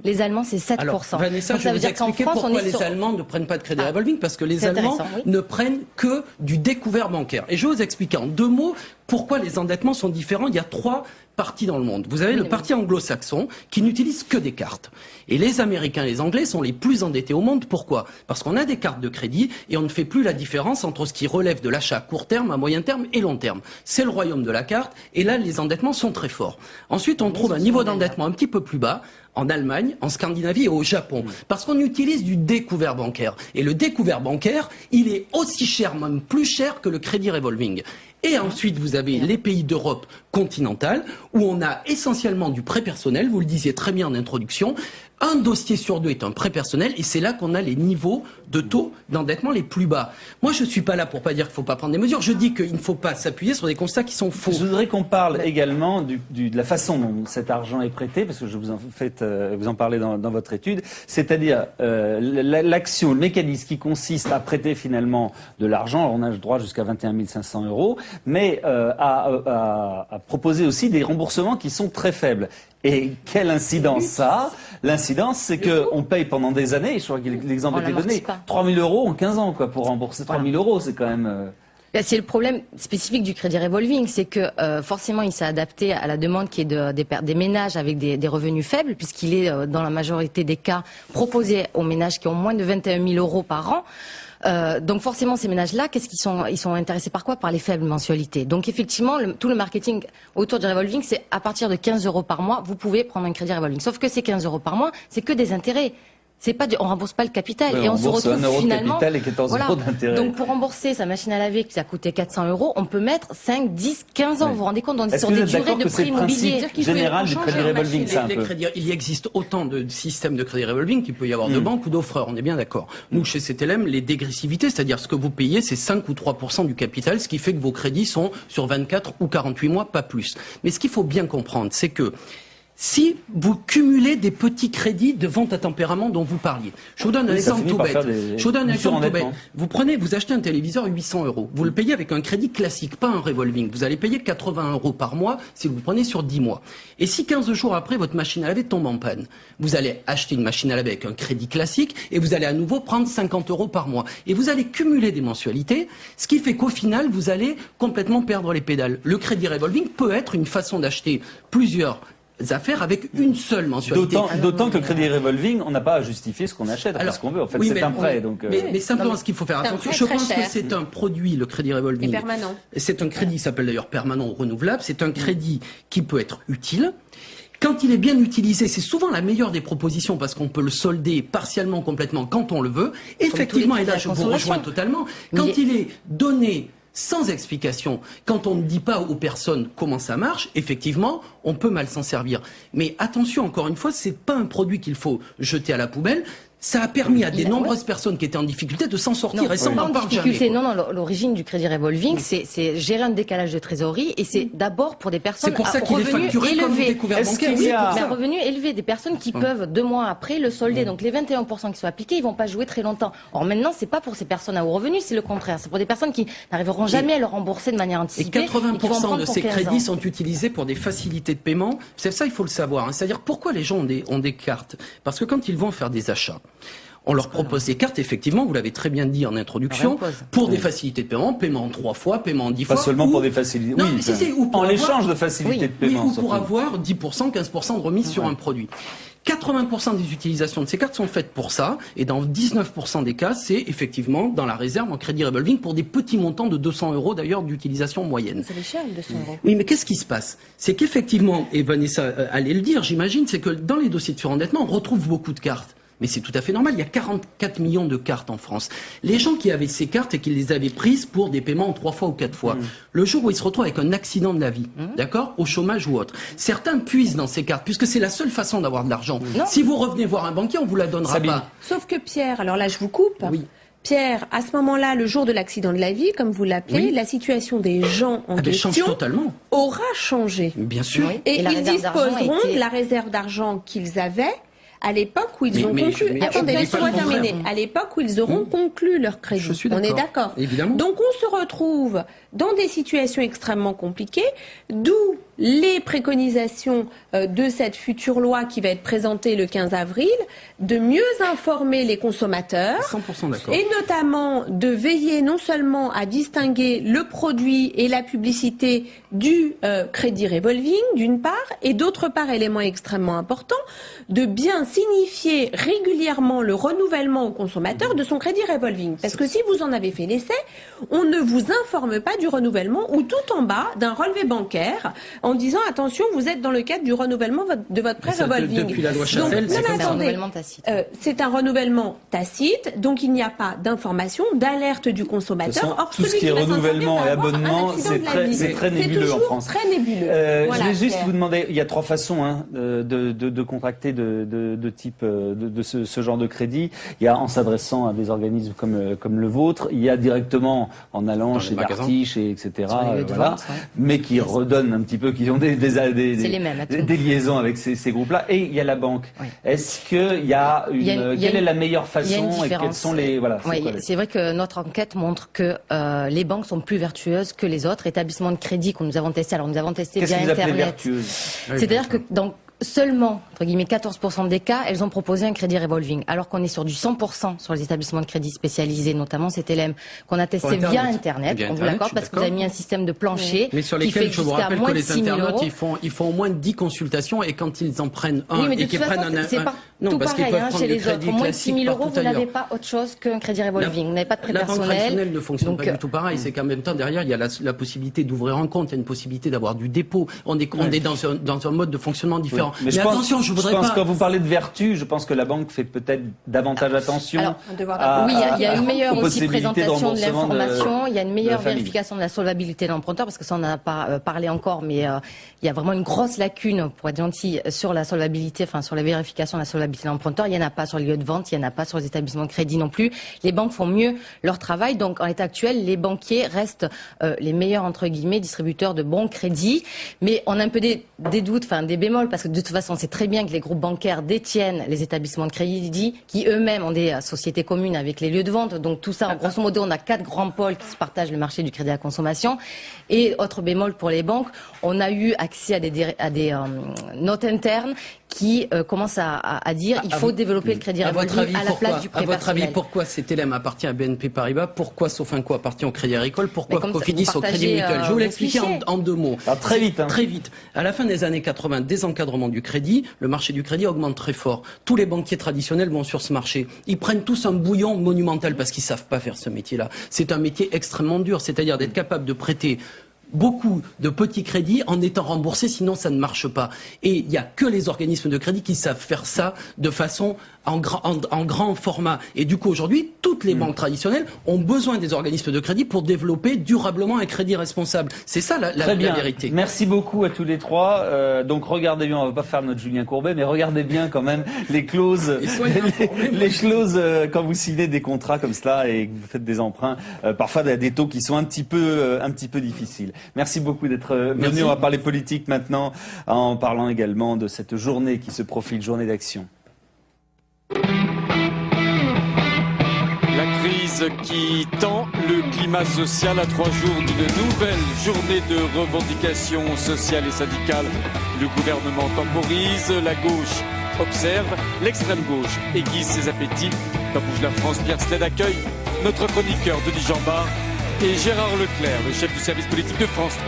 Les Allemands, c'est 7%. Alors, Vanessa, donc, ça veut dire qu'en France, pourquoi les Allemands ne prennent pas de crédit revolving, parce que les Allemands ne prennent que du découvert bancaire. Et je vais vous expliquer en 2 mots pourquoi les endettements sont différents. Il y a 3 parties dans le monde. Vous avez le parti anglo-saxon qui n'utilise que des cartes. Et les Américains et les Anglais sont les plus endettés au monde. Pourquoi? Parce qu'on a des cartes de crédit et on ne fait plus la différence entre ce qui relève de l'achat à court terme, à moyen terme et long terme. C'est le royaume de la carte et là, les endettements sont très forts. Ensuite, on trouve un niveau d'endettement un petit peu plus bas en Allemagne, en Scandinavie et au Japon. Parce qu'on utilise du découvert bancaire. Et le découvert bancaire, il est aussi cher, même plus cher que le crédit revolving. Et ensuite, vous avez les pays d'Europe continentale, où on a essentiellement du prêt personnel, vous le disiez très bien en introduction. Un dossier sur 2 est un prêt personnel, et c'est là qu'on a les niveaux de taux d'endettement les plus bas. Moi, je suis pas là pour pas dire qu'il faut pas prendre des mesures. Je dis qu'il ne faut pas s'appuyer sur des constats qui sont faux. Je voudrais qu'on parle également de la façon dont cet argent est prêté, parce que vous en parlez dans votre étude, c'est-à-dire l'action, le mécanisme qui consiste à prêter finalement de l'argent. On a le droit jusqu'à 21 500 €, mais à proposer aussi des remboursements qui sont très faibles. Et quelle incidence ça a? L'incidence, c'est qu'on paye pendant des années, je crois que l'exemple a été donné, 3 000 € en 15 ans quoi, pour rembourser 3 000 €, c'est quand même... C'est le problème spécifique du crédit revolving, c'est que forcément il s'est adapté à la demande qui est des ménages avec des revenus faibles, puisqu'il est dans la majorité des cas proposé aux ménages qui ont moins de 21 000 € par an. Donc forcément ces ménages-là, ils sont intéressés par quoi? Par les faibles mensualités. Donc effectivement, tout le marketing autour du revolving, c'est à partir de 15 € par mois, vous pouvez prendre un crédit revolving. Sauf que ces 15 € par mois, c'est que des intérêts. C'est pas on rembourse pas le capital, et on se retrouve 1 € finalement de capital et 14 € d'intérêt. Donc pour rembourser sa machine à laver qui a coûté 400 €, on peut mettre 5, 10, 15 ans. Vous vous rendez compte, on est sur des durées de prêt immobilier. C'est général du crédit revolving, ça un peu. Il existe autant de systèmes de crédit revolving qu'il peut y avoir de banques ou d'offreurs, on est bien d'accord. Nous, chez CTLM, les dégressivité, c'est-à-dire ce que vous payez, c'est 5 ou 3% du capital, ce qui fait que vos crédits sont sur 24 ou 48 mois, pas plus. Mais ce qu'il faut bien comprendre, c'est que si vous cumulez des petits crédits de vente à tempérament dont vous parliez. Je vous donne un exemple tout bête. Vous achetez un téléviseur 800 €. Vous le payez avec un crédit classique, pas un revolving. Vous allez payer 80 € par mois si vous le prenez sur 10 mois. Et si 15 jours après, votre machine à laver tombe en panne, vous allez acheter une machine à laver avec un crédit classique et vous allez à nouveau prendre 50 € par mois. Et vous allez cumuler des mensualités, ce qui fait qu'au final, vous allez complètement perdre les pédales. Le crédit revolving peut être une façon d'acheter plusieurs affaires avec une seule mensualité. D'autant que le crédit revolving, on n'a pas à justifier ce qu'on achète, on fait ce qu'on veut. En fait, c'est un prêt. Mais simplement, ce qu'il faut faire attention, je pense que c'est un produit, le crédit revolving. Permanent. C'est un crédit qui s'appelle d'ailleurs permanent ou renouvelable. C'est un crédit qui peut être utile. Quand il est bien utilisé, c'est souvent la meilleure des propositions parce qu'on peut le solder partiellement, complètement quand on le veut. Effectivement, et là je vous rejoins totalement, quand il est donné sans explication, quand on ne dit pas aux personnes comment ça marche, effectivement, on peut mal s'en servir. Mais attention, encore une fois, c'est pas un produit qu'il faut jeter à la poubelle. Ça a permis à nombreuses personnes qui étaient en difficulté de s'en sortir et ça, on n'en parle jamais. Non, l'origine du crédit revolving, c'est gérer un décalage de trésorerie et c'est d'abord pour des personnes à revenus élevés. Revenus élevés, des personnes qui peuvent 2 mois après le solder. Donc les 21% qui sont appliqués, ils vont pas jouer très longtemps. Or maintenant, c'est pas pour ces personnes à haut revenu, c'est le contraire. C'est pour des personnes qui n'arriveront jamais à le rembourser de manière anticipée. Et 80% de ces crédits sont utilisés pour des facilités de paiement. C'est ça, il faut le savoir. C'est-à-dire pourquoi les gens ont des cartes. Parce que quand ils vont faire des achats, On leur propose des cartes, effectivement, vous l'avez très bien dit en introduction, pour des facilités de paiement en 3 fois, paiement en 10 fois. Pas seulement pour des facilités, non, oui, en l'échange de facilités de paiement. Oui, ou pour avoir 10%, 15% de remise sur un produit. 80% des utilisations de ces cartes sont faites pour ça, et dans 19% des cas, c'est effectivement dans la réserve en crédit revolving pour des petits montants de 200 € d'ailleurs d'utilisation moyenne. Ça fait cher, 200 €. Oui, mais qu'est-ce qui se passe? C'est qu'effectivement, et Vanessa allait le dire, j'imagine, c'est que dans les dossiers de surendettement, on retrouve beaucoup de cartes. Mais c'est tout à fait normal, il y a 44 millions de cartes en France. Les gens qui avaient ces cartes et qui les avaient prises pour des paiements en 3 fois ou 4 fois, le jour où ils se retrouvent avec un accident de la vie, d'accord, au chômage ou autre, certains puisent dans ces cartes, puisque c'est la seule façon d'avoir de l'argent. Si vous revenez voir un banquier, on vous la donnera pas. Sauf que Pierre, alors là je vous coupe, Pierre, à ce moment-là, le jour de l'accident de la vie, comme vous l'appelez, la situation des gens en question aura changé. Bien sûr. Et ils disposeront de la réserve d'argent qu'ils avaient à l'époque où ils ont conclu. Attendez, laissez-moi terminer. À l'époque où ils auront conclu leur crédit. On est d'accord. Évidemment. Donc on se retrouve dans des situations extrêmement compliquées, d'où les préconisations de cette future loi qui va être présentée le 15 avril, de mieux informer les consommateurs 100% d'accord. Et notamment de veiller non seulement à distinguer le produit et la publicité du crédit revolving d'une part, et d'autre part, élément extrêmement important, de bien signifier régulièrement le renouvellement au consommateur de son crédit revolving. Parce que si vous en avez fait l'essai, on ne vous informe pas du renouvellement ou tout en bas d'un relevé bancaire en disant attention, vous êtes dans le cadre du renouvellement de votre prêt revolving. Depuis la loi Chatel, c'est un renouvellement tacite. C'est un renouvellement tacite, donc il n'y a pas d'information, d'alerte du consommateur. Or, tout ce qui est renouvellement et abonnement, c'est très nébuleux en France. Très nébuleux. Voilà, je vais juste vous demander, il y a 3 façons de contracter de type de ce genre de crédit. Il y a en s'adressant à des organismes comme le vôtre, il y a directement en allant chez Darty, etc. Voilà, mais qui redonnent un petit peu, qui ont des liaisons avec ces groupes-là. Et il y a la banque. Oui. Est-ce qu'il y a quelle est la meilleure façon et quelles sont les c'est vrai que notre enquête montre que les banques sont plus vertueuses que les autres établissements de crédit que nous avons testés. Alors nous avons testé via Internet. C'est-à-dire que seulement, entre guillemets, 14% des cas, elles ont proposé un crédit revolving, alors qu'on est sur du 100% sur les établissements de crédit spécialisés, notamment CTLM, qu'on a testé via Internet. On vous l'accorde parce que vous avez mis un système de plancher qui fait jusqu'à moins de 6 000 €. Ils font au moins 10 consultations et quand ils en prennent un et qu'ils prennent tout pareil chez les autres. Au moins de 6 000 €, vous n'avez pas autre chose qu'un crédit revolving. Vous n'avez pas de prêt personnel. La banque traditionnelle ne fonctionne pas du tout pareil. C'est qu'en même temps, derrière, il y a la possibilité d'ouvrir un compte, il y a une possibilité d'avoir du dépôt. On est dans un mode de fonctionnement différent. Mais attention, je pense quand vous parlez de vertu, je pense que la banque fait peut-être davantage attention. Oui, il y a une meilleure aussi présentation de l'information, il y a une meilleure vérification de la solvabilité de l'emprunteur, parce que ça on n'en a pas parlé encore, mais il y a vraiment une grosse lacune, pour être gentil, sur la solvabilité, enfin sur la vérification de la solvabilité de l'emprunteur. Il n'y en a pas sur les lieux de vente, il n'y en a pas sur les établissements de crédit non plus. Les banques font mieux leur travail, donc en l'état actuel, les banquiers restent les meilleurs entre guillemets distributeurs de bons crédits, mais on a un peu des doutes, enfin des bémols, parce que de toute façon c'est très bien que les groupes bancaires détiennent les établissements de crédit qui eux-mêmes ont des sociétés communes avec les lieux de vente. Donc tout ça, en grosso modo, on a 4 grands pôles qui se partagent le marché du crédit à la consommation. Et autre bémol pour les banques, on a eu accès à des notes internes qui commencent à dire il faut développer le crédit revolving à la place du prêt personnel. À votre avis, pourquoi CTLM appartient à BNP Paribas? Pourquoi Sofinco appartient au Crédit Agricole? Pourquoi Cofidis au Crédit Mutuel? Je vais vous l'expliquer en 2 mots. Alors, très vite. Très vite. À la fin des années 80, désencadrement du crédit, le marché du crédit augmente très fort. Tous les banquiers traditionnels vont sur ce marché. Ils prennent tous un bouillon monumental parce qu'ils savent pas faire ce métier-là. C'est un métier extrêmement dur, c'est-à-dire d'être capable de prêter beaucoup de petits crédits en étant remboursés, sinon ça ne marche pas. Et il n'y a que les organismes de crédit qui savent faire ça de façon en grand format. Et du coup, aujourd'hui, toutes les banques traditionnelles ont besoin des organismes de crédit pour développer durablement un crédit responsable. C'est ça la vérité. Merci beaucoup à tous les 3. Donc regardez bien, on ne va pas faire notre Julien Courbet, mais regardez bien quand même les clauses, les clauses quand vous signez des contrats comme cela et que vous faites des emprunts, parfois des taux qui sont un petit peu difficiles. Merci beaucoup d'être venu. On va parler politique maintenant, en parlant également de cette journée qui se profile, journée d'action. La crise qui tend le climat social à 3 jours d'une nouvelle journée de revendications sociales et syndicales. Le gouvernement temporise, la gauche observe, l'extrême gauche aiguise ses appétits. Dans Bouge la France, Pierre Sled accueille notre chroniqueur Denis Jambard et Gérard Leclerc, le chef du service politique de France 3.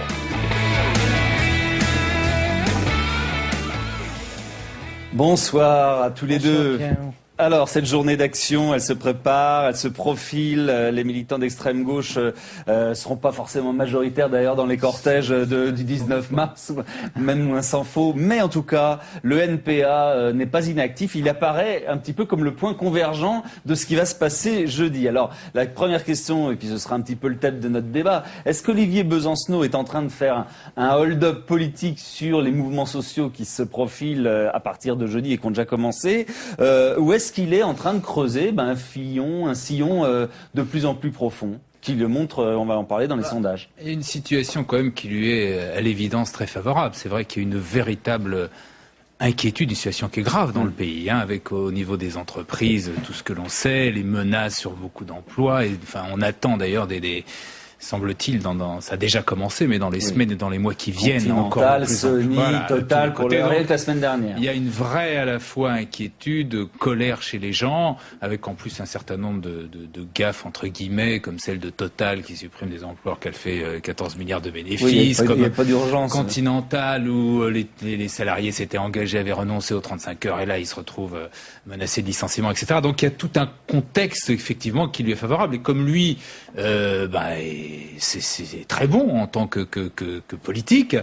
Bonsoir à tous les deux. Bien. Alors, cette journée d'action, elle se prépare, elle se profile. Les militants d'extrême gauche seront pas forcément majoritaires d'ailleurs dans les cortèges du 19 mars, même loin s'en faut. Mais en tout cas, le NPA n'est pas inactif. Il apparaît un petit peu comme le point convergent de ce qui va se passer jeudi. Alors, la première question, et puis ce sera un petit peu le thème de notre débat, est-ce qu'Olivier Besancenot est en train de faire un hold-up politique sur les mouvements sociaux qui se profilent à partir de jeudi et qui ont déjà commencé, ou est-ce qu'il est en train de creuser un sillon de plus en plus profond qui le montre, on va en parler dans les sondages. Il y a une situation quand même qui lui est à l'évidence très favorable. C'est vrai qu'il y a une véritable inquiétude, une situation qui est grave dans le pays, avec au niveau des entreprises, tout ce que l'on sait, les menaces sur beaucoup d'emplois. Et, enfin, on attend d'ailleurs semble-t-il, ça a déjà commencé, mais dans les semaines et dans les mois qui viennent, encore plus. Sony, Total, pour la semaine dernière. Il y a une vraie, à la fois, inquiétude, colère chez les gens, avec en plus un certain nombre de gaffes, entre guillemets, comme celle de Total, qui supprime des emplois qu'elle fait 14 milliards de bénéfices, il n'y a pas d'urgence. Continental, où les salariés s'étaient engagés, avaient renoncé aux 35 heures, et là, ils se retrouvent menacés de licenciement, etc. Donc, il y a tout un contexte, effectivement, qui lui est favorable. Et comme lui, c'est très bon en tant que politique,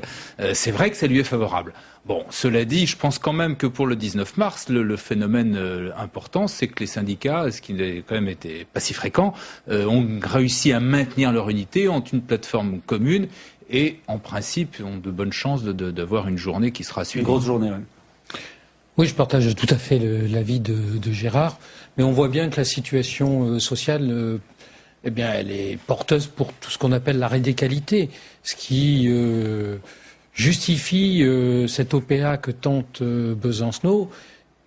c'est vrai que ça lui est favorable. Bon, cela dit, je pense quand même que pour le 19 mars, le phénomène important, c'est que les syndicats, ce qui n'a quand même été pas si fréquent, ont réussi à maintenir leur unité, ont une plateforme commune et, en principe, ont de bonnes chances d'avoir une journée qui sera suivie. Une grosse journée, oui. Oui, je partage tout à fait l'avis de Gérard, mais on voit bien que la situation sociale, elle est porteuse pour tout ce qu'on appelle la radicalité, ce qui justifie cette OPA que tente Besancenot.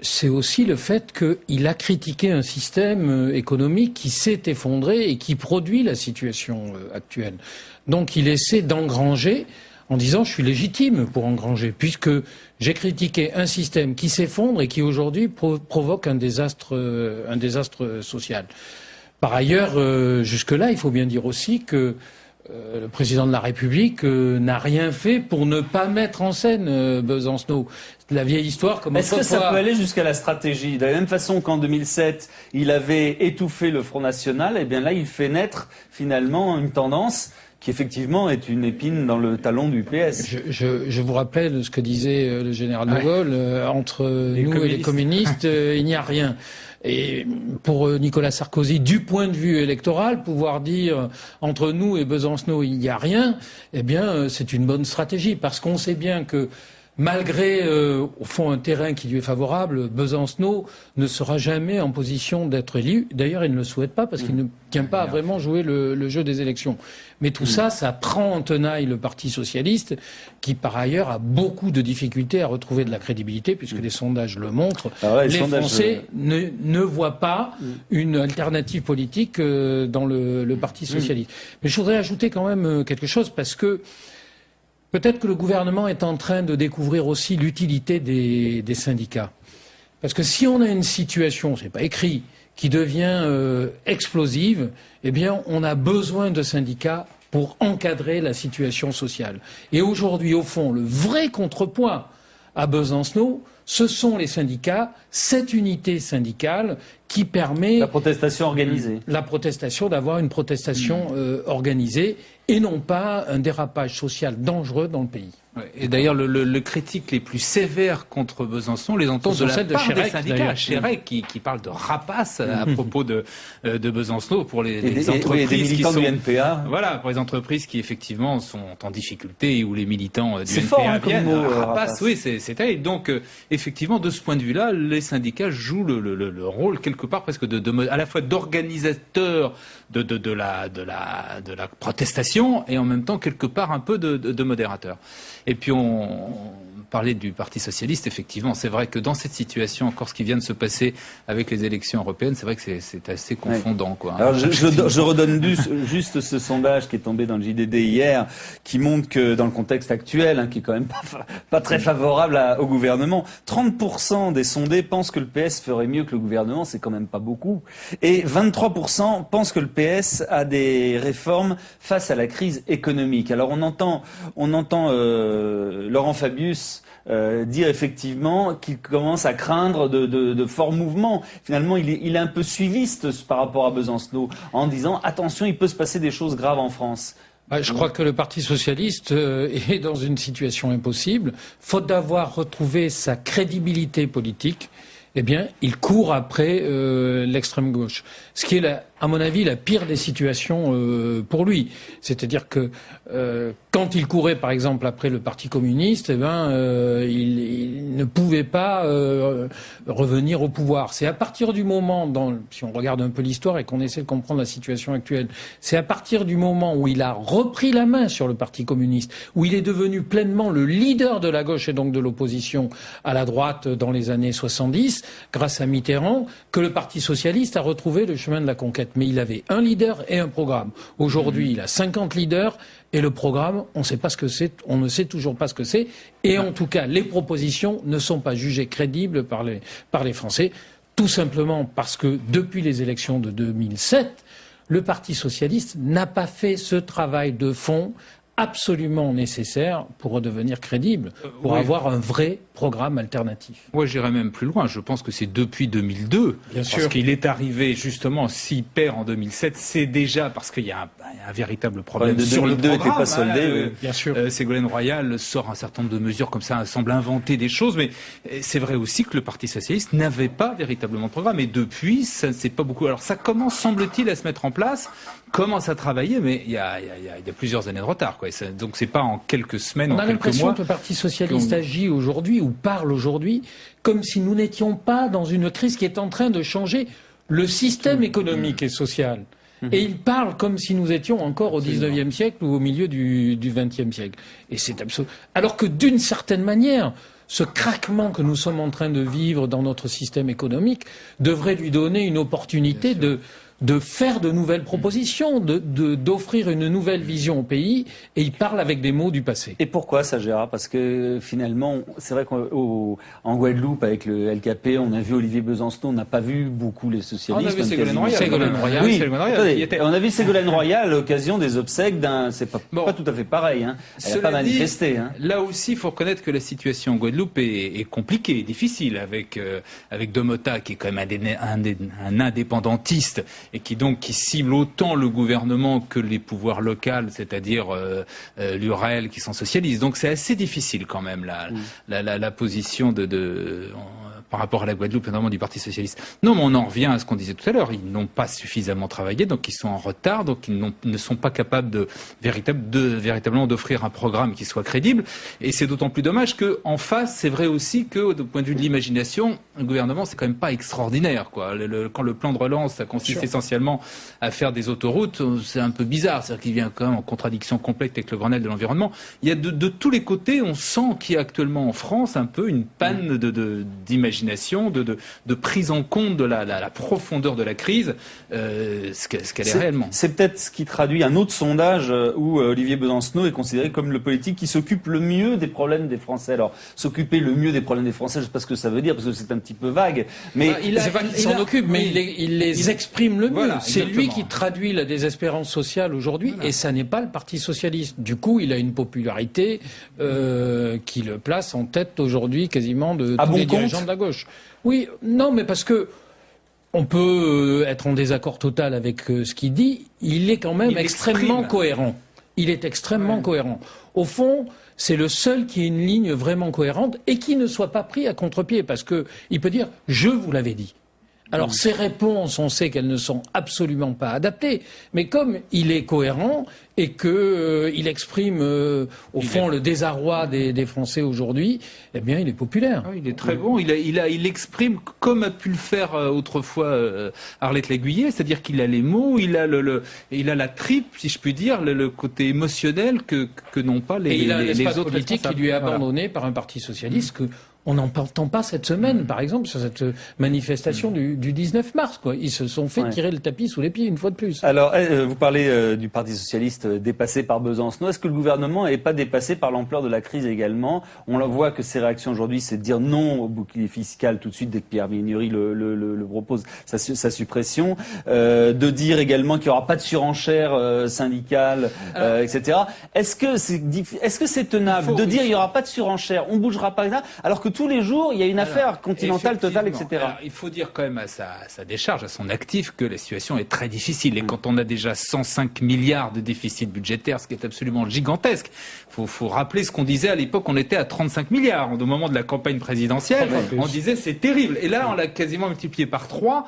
C'est aussi le fait qu'il a critiqué un système économique qui s'est effondré et qui produit la situation actuelle. Donc il essaie d'engranger en disant je suis légitime pour engranger, puisque j'ai critiqué un système qui s'effondre et qui aujourd'hui provoque un désastre social. Par ailleurs, jusque-là, il faut bien dire aussi que le président de la République n'a rien fait pour ne pas mettre en scène Besancenot. La vieille histoire comme Est-ce que ça peut aller jusqu'à la stratégie? De la même façon qu'en 2007, il avait étouffé le Front National, et bien là, il fait naître finalement une tendance qui effectivement est une épine dans le talon du PS. Je vous rappelle ce que disait le général de Gaulle, entre nous et les communistes, il n'y a rien. Et pour Nicolas Sarkozy, du point de vue électoral, pouvoir dire entre nous et Besancenot il n'y a rien, eh bien c'est une bonne stratégie, parce qu'on sait bien que malgré, au fond, un terrain qui lui est favorable, Besancenot ne sera jamais en position d'être élu. D'ailleurs, il ne le souhaite pas parce qu'il ne tient pas à vraiment jouer le jeu des élections. Mais tout ça prend en tenaille le Parti socialiste, qui par ailleurs a beaucoup de difficultés à retrouver de la crédibilité, puisque les sondages le montrent. Les Français ne voient pas une alternative politique dans le Parti socialiste. Mais je voudrais ajouter quand même quelque chose, parce que peut-être que le gouvernement est en train de découvrir aussi l'utilité des syndicats. Parce que si on a une situation, c'est pas écrit, qui devient explosive, eh bien, on a besoin de syndicats pour encadrer la situation sociale. Et aujourd'hui, au fond, le vrai contrepoids à Besancenot, ce sont les syndicats, cette unité syndicale qui permet... La protestation organisée. La protestation, d'avoir une protestation organisée, et non pas un dérapage social dangereux dans le pays. Et d'ailleurs, le critique les plus sévères contre Besançon les entend de la part des syndicats. Chérec qui parle de rapace à propos de Besançon pour les entreprises des militants qui sont, du NPA. Voilà, pour les entreprises qui effectivement sont en difficulté, ou les militants du NPA fort, hein, viennent. Comme mot, rapace, oui, c'est terrible. Donc effectivement, de ce point de vue-là, les syndicats jouent le rôle quelque part presque à la fois d'organisateur de la protestation, et en même temps quelque part un peu de modérateur. Et puis parler du Parti socialiste, effectivement, c'est vrai que dans cette situation, encore ce qui vient de se passer avec les élections européennes, c'est vrai que c'est assez confondant, quoi. Alors je redonne juste ce sondage qui est tombé dans le JDD hier, qui montre que dans le contexte actuel, qui est quand même pas très favorable au gouvernement, 30% des sondés pensent que le PS ferait mieux que le gouvernement, c'est quand même pas beaucoup, et 23% pensent que le PS a des réformes face à la crise économique. Alors on entend Laurent Fabius dire effectivement qu'il commence à craindre de forts mouvements. Finalement, il est un peu suiviste par rapport à Besancenot, en disant attention, il peut se passer des choses graves en France. Je crois que le Parti socialiste est dans une situation impossible. Faute d'avoir retrouvé sa crédibilité politique, eh bien, il court après l'extrême gauche. Ce qui est, à mon avis, la pire des situations pour lui. C'est-à-dire que quand il courait, par exemple, après le Parti communiste, il ne pouvait pas revenir au pouvoir. C'est à partir du moment, si on regarde un peu l'histoire et qu'on essaie de comprendre la situation actuelle, c'est à partir du moment où il a repris la main sur le Parti communiste, où il est devenu pleinement le leader de la gauche et donc de l'opposition à la droite dans les années 70, grâce à Mitterrand, que le Parti socialiste a retrouvé le chemin de la conquête. Mais il avait un leader et un programme. Aujourd'hui, il a 50 leaders et le programme, on ne sait toujours pas ce que c'est. Et en tout cas, les propositions ne sont pas jugées crédibles par les Français, tout simplement parce que depuis les élections de 2007, le Parti socialiste n'a pas fait ce travail de fond absolument nécessaire pour redevenir crédible, pour avoir un vrai programme alternatif. Moi, j'irais même plus loin. Je pense que c'est depuis 2002. Bien sûr. Parce qu'il est arrivé, justement, s'il perd en 2007, c'est déjà parce qu'il y a un véritable problème sur le programme. N'était pas soldé. Bien sûr. Ségolène Royal sort un certain nombre de mesures comme ça, semble inventer des choses, mais c'est vrai aussi que le Parti socialiste n'avait pas véritablement de programme. Et depuis, ça ne s'est pas beaucoup. Alors ça commence, semble-t-il, à se mettre en place, commence à travailler, mais il y a plusieurs années de retard, quoi. Donc c'est pas en quelques semaines, en quelques mois. On a l'impression que le Parti socialiste agit aujourd'hui ou parle aujourd'hui comme si nous n'étions pas dans une crise qui est en train de changer le système économique et social. Et il parle comme si nous étions encore au 19e siècle ou au milieu du 20e siècle. Et c'est absolument. Alors que d'une certaine manière, ce craquement que nous sommes en train de vivre dans notre système économique devrait lui donner une opportunité de faire de nouvelles propositions, d'offrir une nouvelle vision au pays, et il parle avec des mots du passé. Et pourquoi ça, Gérard? Parce que finalement, c'est vrai qu'en Guadeloupe, avec le LKP, on a vu Olivier Besancenot, on n'a pas vu beaucoup les socialistes. On a vu Ségolène Royal. Oui, on a vu Ségolène Royal à l'occasion des obsèques c'est pas tout à fait pareil, hein. Elle n'a pas manifesté. Là aussi, il faut reconnaître que la situation en Guadeloupe est compliquée, difficile, avec Domota, qui est quand même un indépendantiste, et qui cible autant le gouvernement que les pouvoirs locaux, c'est-à-dire l'URL, qui sont socialistes. Donc c'est assez difficile quand même la position par rapport à la Guadeloupe, notamment du Parti socialiste. Non, mais on en revient à ce qu'on disait tout à l'heure. Ils n'ont pas suffisamment travaillé, donc ils sont en retard, donc ils ne sont pas capables véritablement d'offrir un programme qui soit crédible. Et c'est d'autant plus dommage qu'en face, c'est vrai aussi que, du point de vue de l'imagination, le gouvernement, c'est quand même pas extraordinaire, quoi. Quand le plan de relance, ça consiste essentiellement à faire des autoroutes, c'est un peu bizarre. C'est-à-dire qu'il vient quand même en contradiction complète avec le Grenelle de l'environnement. Il y a de tous les côtés, on sent qu'il y a actuellement en France un peu une panne d'imagination, de prise en compte de la profondeur de la crise, ce qu'elle est réellement. C'est peut-être ce qui traduit un autre sondage où Olivier Besancenot est considéré comme le politique qui s'occupe le mieux des problèmes des Français. Alors, s'occuper le mieux des problèmes des Français, je ne sais pas ce que ça veut dire, parce que c'est un petit peu vague. Mais il s'en occupe, mais il les exprime le mieux. Voilà, c'est lui qui traduit la désespérance sociale aujourd'hui, et ça n'est pas le Parti socialiste. Du coup, il a une popularité qui le place en tête aujourd'hui quasiment de tous les dirigeants de la gauche. Oui, non, mais parce que on peut être en désaccord total avec ce qu'il dit, il est quand même extrêmement cohérent. Il est extrêmement cohérent. Au fond, c'est le seul qui ait une ligne vraiment cohérente et qui ne soit pas pris à contre-pied, parce que il peut dire « je vous l'avais dit ». Alors ces réponses, on sait qu'elles ne sont absolument pas adaptées, mais comme il est cohérent et que il exprime au fond le désarroi des Français aujourd'hui, eh bien il est populaire. Oui, il est très bon. Il exprime comme a pu le faire autrefois Arlette Léguillet, c'est-à-dire qu'il a les mots, il a la tripe, si je puis dire, le côté émotionnel que n'ont pas les autres. Et il a l'espace politique qui lui est Voilà. abandonné par un parti socialiste que on n'en entend pas cette semaine, par exemple, sur cette manifestation du 19 mars. Quoi. Ils se sont fait tirer le tapis sous les pieds une fois de plus. Alors, vous parlez du Parti socialiste dépassé par Besancenot. Est-ce que le gouvernement n'est pas dépassé par l'ampleur de la crise également? On voit que ses réactions aujourd'hui, c'est de dire non au bouclier fiscal tout de suite dès que Pierre Méhaignerie le propose, sa suppression. De dire également qu'il n'y aura pas de surenchère syndicale, etc. Est-ce que c'est tenable de dire il n'y aura pas de surenchère, on ne bougera pas, alors que tous les jours, il y a une affaire continentale, totale, etc. Alors, il faut dire quand même à sa décharge, à son actif, que la situation est très difficile. Et quand on a déjà 105 milliards de déficit budgétaire, ce qui est absolument gigantesque, faut rappeler ce qu'on disait à l'époque, on était à 35 milliards. Au moment de la campagne présidentielle, on disait c'est terrible. Et là, on l'a quasiment multiplié par 3.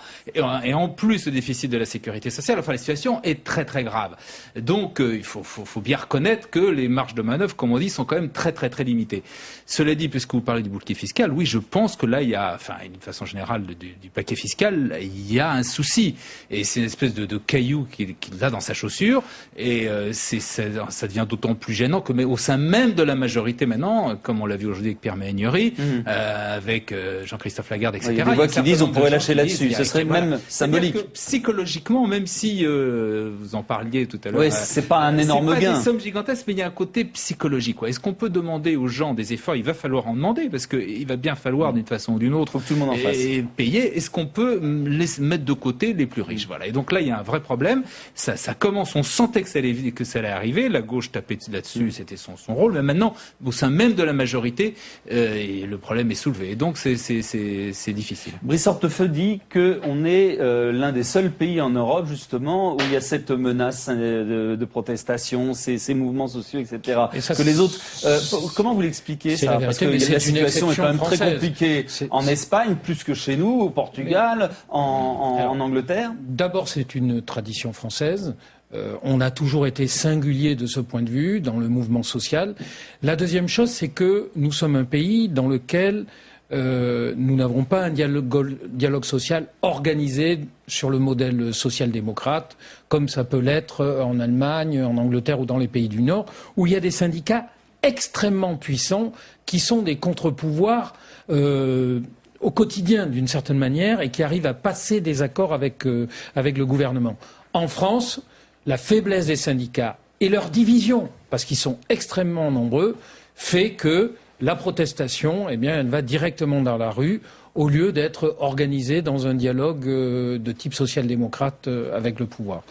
Et en plus, le déficit de la sécurité sociale, enfin, la situation est très très grave. Donc, il faut bien reconnaître que les marges de manœuvre, comme on dit, sont quand même très très très limitées. Cela dit, puisque vous parlez du bouclier fiscal, oui, je pense que là, il y a, enfin, d'une façon générale, du paquet fiscal, il y a un souci. Et c'est une espèce de caillou qu'il a dans sa chaussure. Et ça devient d'autant plus gênant que, mais au sein même de la majorité maintenant, comme on l'a vu aujourd'hui avec Pierre Méhaignerie, avec Jean-Christophe Lagarde, etc. Il y a des voix qui disent on pourrait lâcher là-dessus. Ce serait même symbolique. Psychologiquement, même si vous en parliez tout à l'heure, oui, c'est pas un énorme gain. C'est pas des sommes gigantesques, mais il y a un côté psychologique. Est-ce qu'on peut demander aux gens des efforts? Il va falloir en demander parce qu'il va bien falloir d'une façon ou d'une autre, faut que tout le monde en fasse, et payer. Est-ce qu'on peut mettre de côté les plus riches? Voilà. Et donc là, il y a un vrai problème. Ça commence. On sentait que ça allait arriver. La gauche tapait là-dessus, c'était son rôle. Mais maintenant, au sein même de la majorité, et le problème est soulevé. Et donc c'est difficile. Brice Hortefeux dit qu'on est l'un des seuls pays en Europe justement où il y a cette menace de protestation, ces mouvements sociaux, etc. Et ça, que les autres. Comment vous l'expliquez ça? Parce que la situation est quand même très compliquée en Espagne, plus que chez nous, au Portugal, en Angleterre. D'abord, c'est une tradition française. On a toujours été singulier de ce point de vue dans le mouvement social. La deuxième chose, c'est que nous sommes un pays dans lequel nous n'avons pas un dialogue social organisé sur le modèle social-démocrate, comme ça peut l'être en Allemagne, en Angleterre ou dans les pays du Nord, où il y a des syndicats extrêmement puissants qui sont des contre-pouvoirs au quotidien d'une certaine manière et qui arrivent à passer des accords avec le gouvernement. En France, la faiblesse des syndicats et leur division, parce qu'ils sont extrêmement nombreux, fait que la protestation, eh bien, elle va directement dans la rue au lieu d'être organisée dans un dialogue de type social-démocrate avec le pouvoir.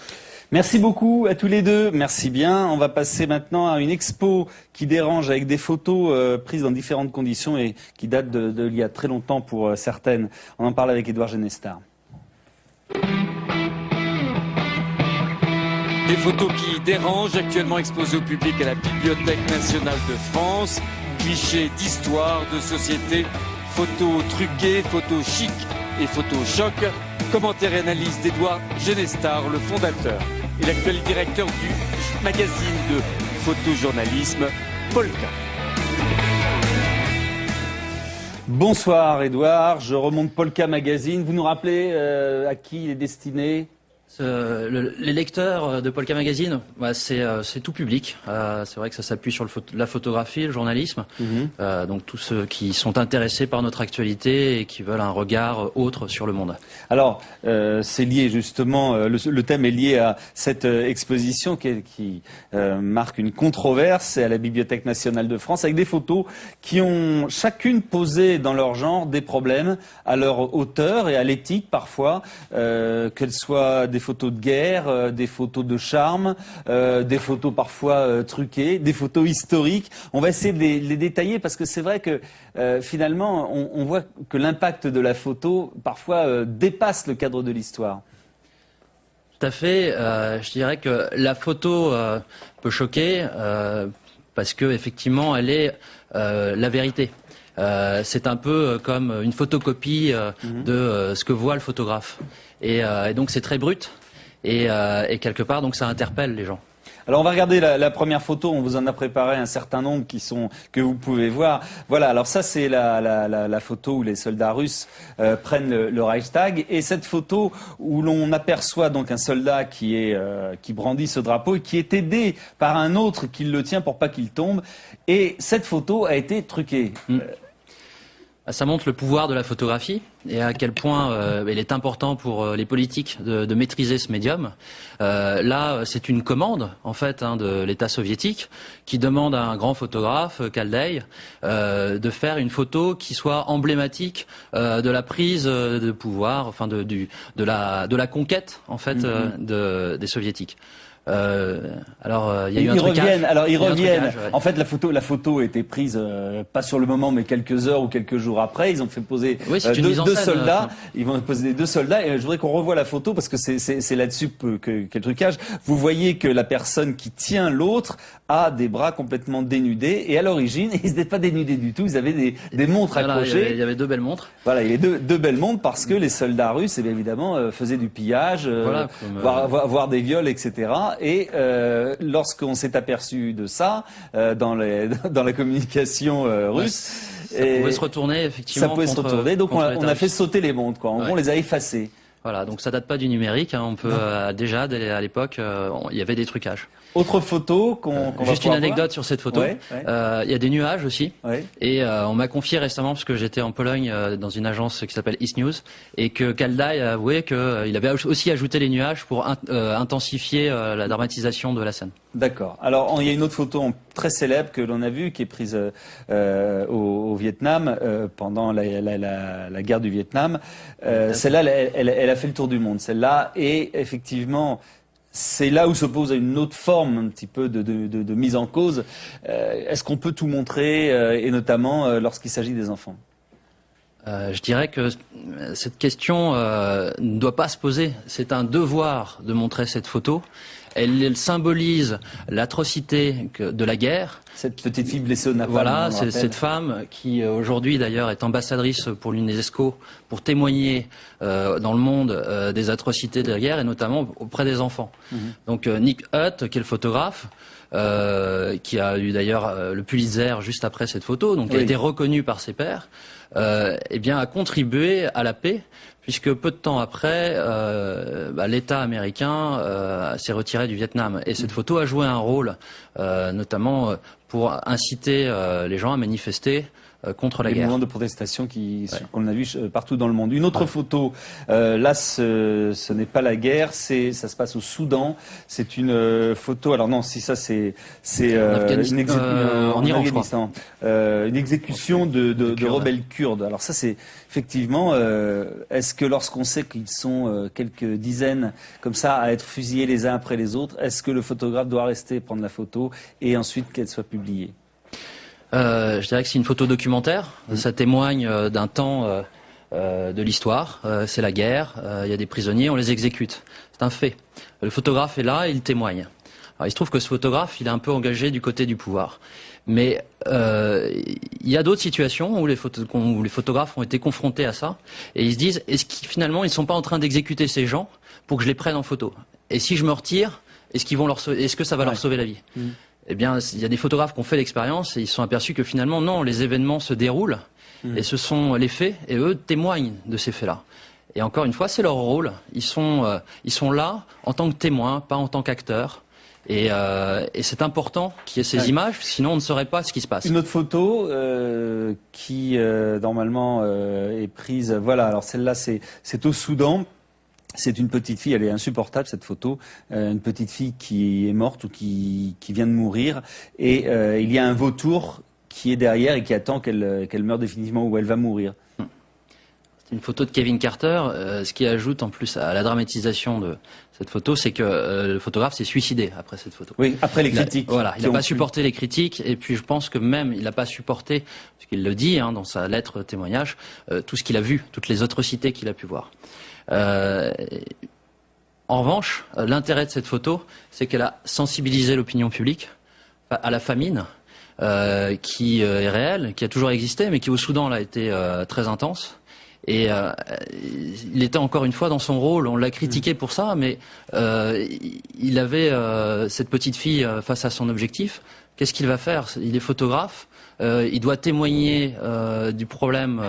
Merci beaucoup à tous les deux, merci bien. On va passer maintenant à une expo qui dérange avec des photos prises dans différentes conditions et qui datent d'il y a très longtemps pour certaines. On en parle avec Édouard Genestar. Des photos qui dérangent, actuellement exposées au public à la Bibliothèque nationale de France. Clichés d'histoire, de société, photos truquées, photos chic et photos choc. Commentaire et analyse d'Édouard Genestar, le fondateur et l'actuel directeur du magazine de photojournalisme Polka. Bonsoir Édouard, je remonte Polka Magazine. Vous nous rappelez à qui il est destiné ? Les lecteurs de Polka Magazine, c'est tout public. C'est vrai que ça s'appuie sur la photographie, le journalisme. Donc tous ceux qui sont intéressés par notre actualité et qui veulent un regard autre sur le monde. Alors, c'est lié justement, le thème est lié à cette exposition qui marque une controverse à la Bibliothèque nationale de France avec des photos qui ont chacune posé dans leur genre des problèmes à leur auteur et à l'éthique parfois, qu'elles soient des photos de guerre, des photos de charme, des photos parfois truquées, des photos historiques. On va essayer de les détailler parce que c'est vrai que finalement on voit que l'impact de la photo parfois dépasse le cadre de l'histoire. Tout à fait. Je dirais que la photo peut choquer parce que effectivement elle est la vérité. c'est un peu comme une photocopie de ce que voit le photographe. Et donc c'est très brut et quelque part donc ça interpelle les gens. Alors on va regarder la première photo, on vous en a préparé un certain nombre que vous pouvez voir. Voilà, alors ça c'est la photo où les soldats russes prennent le Reichstag, et cette photo où l'on aperçoit donc un soldat qui brandit ce drapeau et qui est aidé par un autre qui le tient pour pas qu'il tombe, et cette photo a été truquée. Ça montre le pouvoir de la photographie et à quel point il est important pour les politiques de maîtriser ce médium. Là, c'est une commande en fait de l'État soviétique qui demande à un grand photographe, Kaldai, de faire une photo qui soit emblématique de la prise de pouvoir, enfin de la conquête en fait des soviétiques. Alors, il y a eu un trucage. Ils reviennent. En fait, la photo a été prise pas sur le moment, mais quelques heures ou quelques jours après. Ils ont fait poser deux soldats. Ils vont poser 2 soldats. Et je voudrais qu'on revoie la photo parce que c'est là-dessus qu'est le trucage. Vous voyez que la personne qui tient l'autre a des bras complètement dénudés. Et à l'origine, ils n'étaient pas dénudés du tout. Ils avaient des montres accrochées. Il y avait 2 belles montres. Voilà, il y avait deux belles montres parce que les soldats russes, bien évidemment, faisaient du pillage, voire des viols, etc. Et lorsqu'on s'est aperçu de ça dans la communication russe, ça pouvait se retourner effectivement. Ça pouvait se retourner, donc on a fait sauter les montres, quoi. En gros, on les a effacées. Voilà, donc ça date pas du numérique. On peut déjà à l'époque, il y avait des trucages. Autre photo qu'on va juste une anecdote sur cette photo. Il y a des nuages aussi. Et on m'a confié récemment, parce que j'étais en Pologne dans une agence qui s'appelle East News, et que Kaldai a avoué qu'il avait aussi ajouté les nuages pour intensifier la dramatisation de la scène. D'accord. Alors il y a une autre photo très célèbre que l'on a vue, qui est prise au Vietnam pendant la guerre du Vietnam. Celle-là, elle a fait le tour du monde. Celle-là, et effectivement, c'est là où se pose une autre forme un petit peu de mise en cause. Est-ce qu'on peut tout montrer, et notamment lorsqu'il s'agit des enfants? Je dirais que cette question ne doit pas se poser. C'est un devoir de montrer cette photo. Elle symbolise l'atrocité de la guerre. Cette petite fille blessée au napalm. Voilà, c'est cette femme qui aujourd'hui d'ailleurs est ambassadrice pour l'UNESCO pour témoigner dans le monde des atrocités de la guerre et notamment auprès des enfants. Donc Nick Hutt, qui est le photographe, qui a eu d'ailleurs le Pulitzer juste après cette photo, donc qui a été reconnu par ses pairs, eh bien a contribué à la paix, puisque peu de temps après, l'État américain s'est retiré du Vietnam. Et cette photo a joué un rôle, notamment pour inciter les gens à manifester contre la guerre. Les mouvements de protestation qu'on a vu partout dans le monde. Une autre photo, là ce n'est pas la guerre, ça se passe au Soudan. C'est une photo, alors non, si ça c'est en Iran, je crois. Une exécution de rebelles kurdes. Alors ça c'est effectivement, est-ce que lorsqu'on sait qu'ils sont quelques dizaines comme ça à être fusillés les uns après les autres, est-ce que le photographe doit rester prendre la photo et ensuite qu'elle soit publiée? Je dirais que c'est une photo documentaire. Ça témoigne d'un temps de l'histoire. C'est la guerre. Il y a des prisonniers, on les exécute. C'est un fait. Le photographe est là, il témoigne. Alors, il se trouve que ce photographe, il est un peu engagé du côté du pouvoir. Mais il y a d'autres situations où les photographes ont été confrontés à ça, et ils se disent, est-ce qu'ils finalement ils sont pas en train d'exécuter ces gens pour que je les prenne en photo? Et si je me retire, est-ce que ça va leur sauver la vie? Eh bien, il y a des photographes qui ont fait l'expérience et ils se sont aperçus que finalement, non, les événements se déroulent et ce sont les faits et eux témoignent de ces faits-là. Et encore une fois, c'est leur rôle. Ils sont là en tant que témoins, pas en tant qu'acteurs. Et c'est important qu'il y ait ces images, sinon on ne saurait pas ce qui se passe. Une autre photo qui normalement est prise. Voilà. Alors celle-là, c'est au Soudan. C'est une petite fille, elle est insupportable cette photo, une petite fille qui est morte ou qui vient de mourir, et il y a un vautour qui est derrière et qui attend qu'elle meure définitivement ou elle va mourir. C'est une photo de Kevin Carter. Ce qui ajoute en plus à la dramatisation de cette photo, c'est que le photographe s'est suicidé après cette photo. Oui, après les critiques. Il n'a pas supporté les critiques, et puis je pense que même il n'a pas supporté, parce qu'il le dit dans sa lettre témoignage, tout ce qu'il a vu, toutes les atrocités qu'il a pu voir. En revanche, l'intérêt de cette photo, c'est qu'elle a sensibilisé l'opinion publique à la famine, qui est réel, qui a toujours existé, mais qui au Soudan là, a été très intense. Et il était encore une fois dans son rôle, on l'a critiqué pour ça, mais il avait cette petite fille face à son objectif. Qu'est-ce qu'il va faire? Il est photographe, il doit témoigner du problème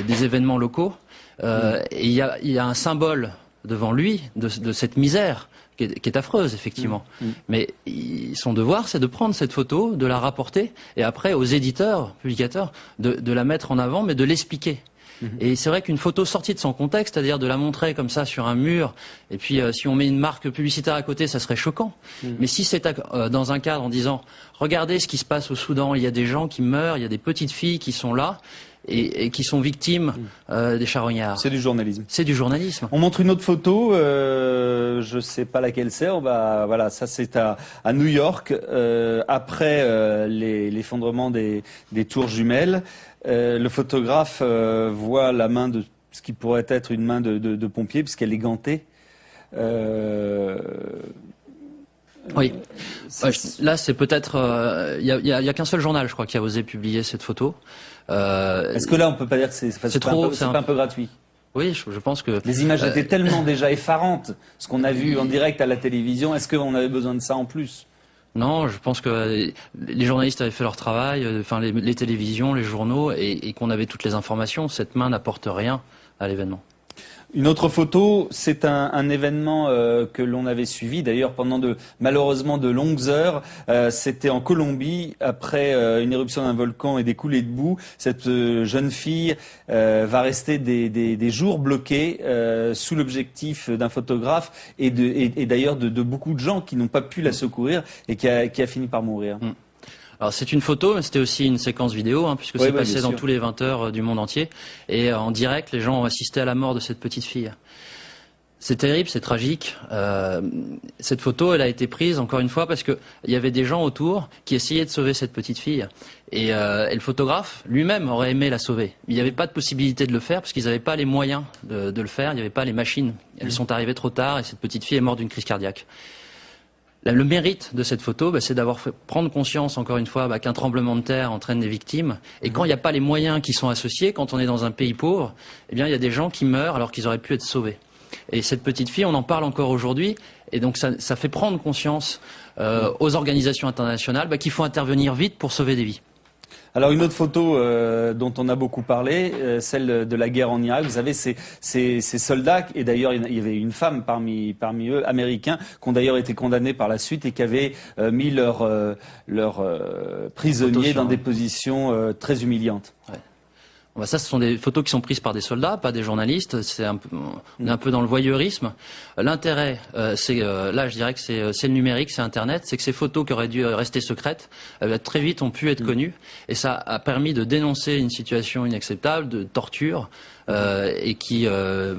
des événements locaux, et il y a un symbole devant lui de cette misère qui est affreuse, effectivement. Mais son devoir, c'est de prendre cette photo, de la rapporter, et après aux éditeurs, publicateurs, de la mettre en avant, mais de l'expliquer. Et c'est vrai qu'une photo sortie de son contexte, c'est-à-dire de la montrer comme ça sur un mur, et puis si on met une marque publicitaire à côté, ça serait choquant. Mais si c'est dans un cadre en disant « Regardez ce qui se passe au Soudan, il y a des gens qui meurent, il y a des petites filles qui sont là, et qui sont victimes des charognards. » C'est du journalisme. C'est du journalisme. On montre une autre photo, je sais pas laquelle c'est, voilà, ça c'est à New York, après l'effondrement des tours jumelles. Le photographe voit la main de ce qui pourrait être une main de pompier, puisqu'elle est gantée. Oui. Là, c'est peut-être... Il y a qu'un seul journal, je crois, qui a osé publier cette photo. Est-ce que là, on peut pas dire que c'est trop, c'est un peu gratuit? Oui, je pense que... Les images étaient tellement déjà effarantes, ce qu'on a vu en direct à la télévision. Est-ce qu'on avait besoin de ça en plus? Non, je pense que les journalistes avaient fait leur travail, enfin les télévisions, les journaux, et qu'on avait toutes les informations. Cette main n'apporte rien à l'événement. Une autre photo, c'est un événement que l'on avait suivi, d'ailleurs pendant malheureusement de longues heures. C'était en Colombie, après une éruption d'un volcan et des coulées de boue. Cette jeune fille va rester des jours bloquée sous l'objectif d'un photographe et d'ailleurs de beaucoup de gens qui n'ont pas pu la secourir et qui a fini par mourir. Alors c'est une photo, mais c'était aussi une séquence vidéo, puisque c'est passé dans tous les 20 heures du monde entier. Et en direct, les gens ont assisté à la mort de cette petite fille. C'est terrible, c'est tragique. Cette photo, elle a été prise, encore une fois, parce qu'il y avait des gens autour qui essayaient de sauver cette petite fille. Et le photographe, lui-même, aurait aimé la sauver. Il n'y avait pas de possibilité de le faire, parce qu'ils n'avaient pas les moyens de le faire. Il n'y avait pas les machines. Elles sont arrivées trop tard, et cette petite fille est morte d'une crise cardiaque. Le mérite de cette photo, c'est d'avoir fait prendre conscience, encore une fois, qu'un tremblement de terre entraîne des victimes. Et quand il n'y a pas les moyens qui sont associés, quand on est dans un pays pauvre, eh bien, il y a des gens qui meurent alors qu'ils auraient pu être sauvés. Et cette petite fille, on en parle encore aujourd'hui. Et donc, ça fait prendre conscience aux organisations internationales qu'il faut intervenir vite pour sauver des vies. Alors une autre photo dont on a beaucoup parlé, celle de la guerre en Irak. Vous savez, ces soldats, et d'ailleurs il y avait une femme parmi eux, américains, qui ont d'ailleurs été condamnés par la suite et qui avaient mis leurs prisonniers dans des positions très humiliantes. Ouais. Ça, ce sont des photos qui sont prises par des soldats, pas des journalistes. On est un peu dans le voyeurisme. L'intérêt, là, je dirais que c'est le numérique, c'est Internet. C'est que ces photos qui auraient dû rester secrètes, très vite ont pu être connues. Et ça a permis de dénoncer une situation inacceptable de torture. Et qui,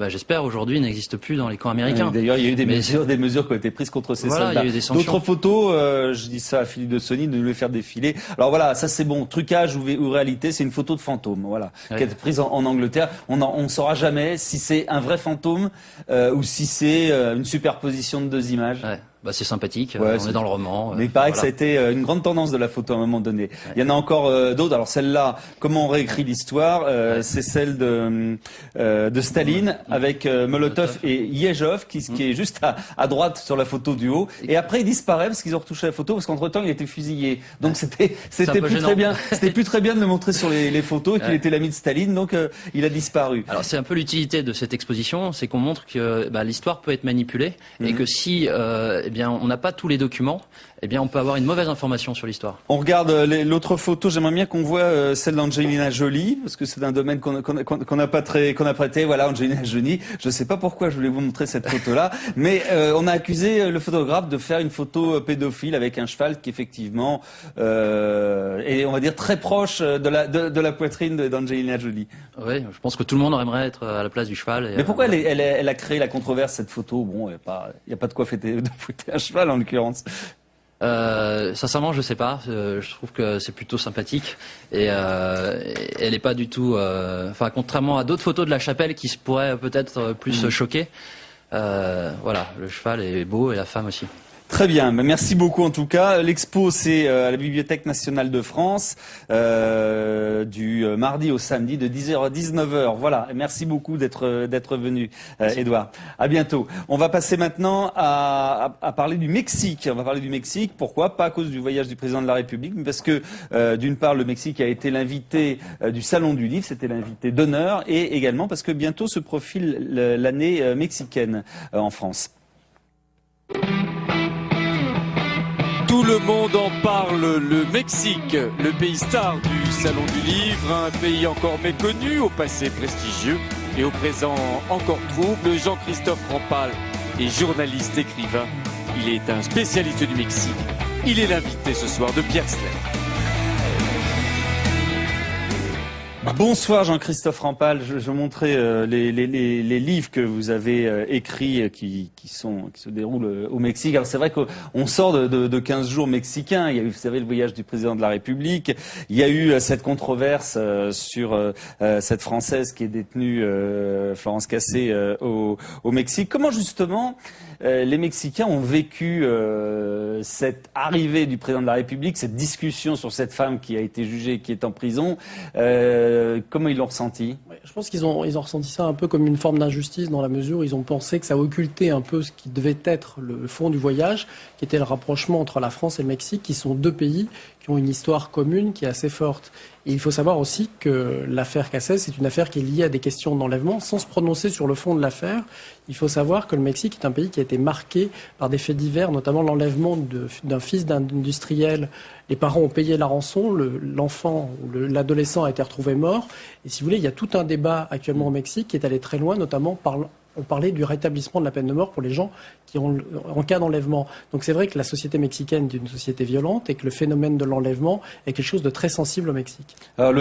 j'espère, aujourd'hui n'existe plus dans les camps américains. D'ailleurs, il y a eu des mesures qui ont été prises contre ces soldats. Il y a eu des sanctions. D'autres photos, je dis ça à Philippe de Sony, de nous les faire défiler. Alors voilà, ça c'est bon, trucage ou réalité, c'est une photo de fantôme, voilà, qui a été prise en Angleterre. On ne saura jamais si c'est un vrai fantôme ou si c'est une superposition de deux images. Ouais. C'est sympathique, on est dans le roman. Mais il paraît que ça a été une grande tendance de la photo à un moment donné. Il y en a encore d'autres. Alors celle-là, comment on réécrit l'histoire, c'est celle de Staline avec Molotov et Yezhov qui est juste à droite sur la photo du haut. Et après il disparaît parce qu'ils ont retouché la photo parce qu'entre-temps il a été fusillé. Donc c'était plus très bien. C'était plus très bien de le montrer sur les photos et qu'il était l'ami de Staline. Donc il a disparu. Alors c'est un peu l'utilité de cette exposition, c'est qu'on montre que l'histoire peut être manipulée et que si on n'a pas tous les documents, on peut avoir une mauvaise information sur l'histoire. On regarde l'autre photo, j'aimerais bien qu'on voit celle d'Angelina Jolie, parce que c'est un domaine qu'on n'a pas prêté. Voilà, Angelina Jolie. Je ne sais pas pourquoi je voulais vous montrer cette photo-là, mais on a accusé le photographe de faire une photo pédophile avec un cheval qui effectivement est, on va dire, très proche de la poitrine d'Angelina Jolie. Oui, je pense que tout le monde aimerait être à la place du cheval. Mais pourquoi elle a créé la controverse, cette photo? Bon, il n'y a pas de quoi fouetter un cheval en l'occurrence. Sincèrement, je sais pas. Je trouve que c'est plutôt sympathique et elle est pas du tout. Contrairement à d'autres photos de la chapelle qui pourraient peut-être plus choquer. Le cheval est beau et la femme aussi. Très bien, merci beaucoup en tout cas. L'expo, c'est à la Bibliothèque nationale de France, du mardi au samedi de 10h à 19h. Voilà, merci beaucoup d'être venu, Édouard. À bientôt. On va passer maintenant à parler du Mexique. On va parler du Mexique, pourquoi? Pas à cause du voyage du président de la République, mais parce que d'une part, le Mexique a été l'invité du Salon du Livre, c'était l'invité d'honneur, et également parce que bientôt se profile l'année mexicaine en France. Tout le monde en parle, le Mexique, le pays star du Salon du Livre, un pays encore méconnu, au passé prestigieux et au présent encore trouble. Jean-Christophe Rampal est journaliste, écrivain, il est un spécialiste du Mexique. Il est l'invité ce soir de Pierre Slay. Bonsoir Jean-Christophe Rampal, je montrais les livres que vous avez écrits qui se déroulent au Mexique. Alors c'est vrai qu'on sort de 15 jours mexicains, il y a eu, vous savez, le voyage du président de la République, il y a eu cette controverse sur cette Française qui est détenue, Florence Cassé, au Mexique. Comment justement les Mexicains ont vécu cette arrivée du président de la République, cette discussion sur cette femme qui a été jugée, qui est en prison? Comment ils l'ont ressenti? Je pense qu'ils ont ressenti ça un peu comme une forme d'injustice, dans la mesure où ils ont pensé que ça occultait un peu ce qui devait être le fond du voyage, qui était le rapprochement entre la France et le Mexique, qui sont deux pays qui ont une histoire commune qui est assez forte. Et il faut savoir aussi que l'affaire Cassés, c'est une affaire qui est liée à des questions d'enlèvement. Sans se prononcer sur le fond de l'affaire, il faut savoir que le Mexique est un pays qui a été marqué par des faits divers, notamment l'enlèvement d'un fils d'industriel. Les parents ont payé la rançon, l'enfant ou l'adolescent a été retrouvé mort. Et si vous voulez, il y a tout un débat actuellement au Mexique qui est allé très loin, notamment on parlait du rétablissement de la peine de mort pour les gens qui ont en cas d'enlèvement. Donc c'est vrai que la société mexicaine est une société violente et que le phénomène de l'enlèvement est quelque chose de très sensible au Mexique. Alors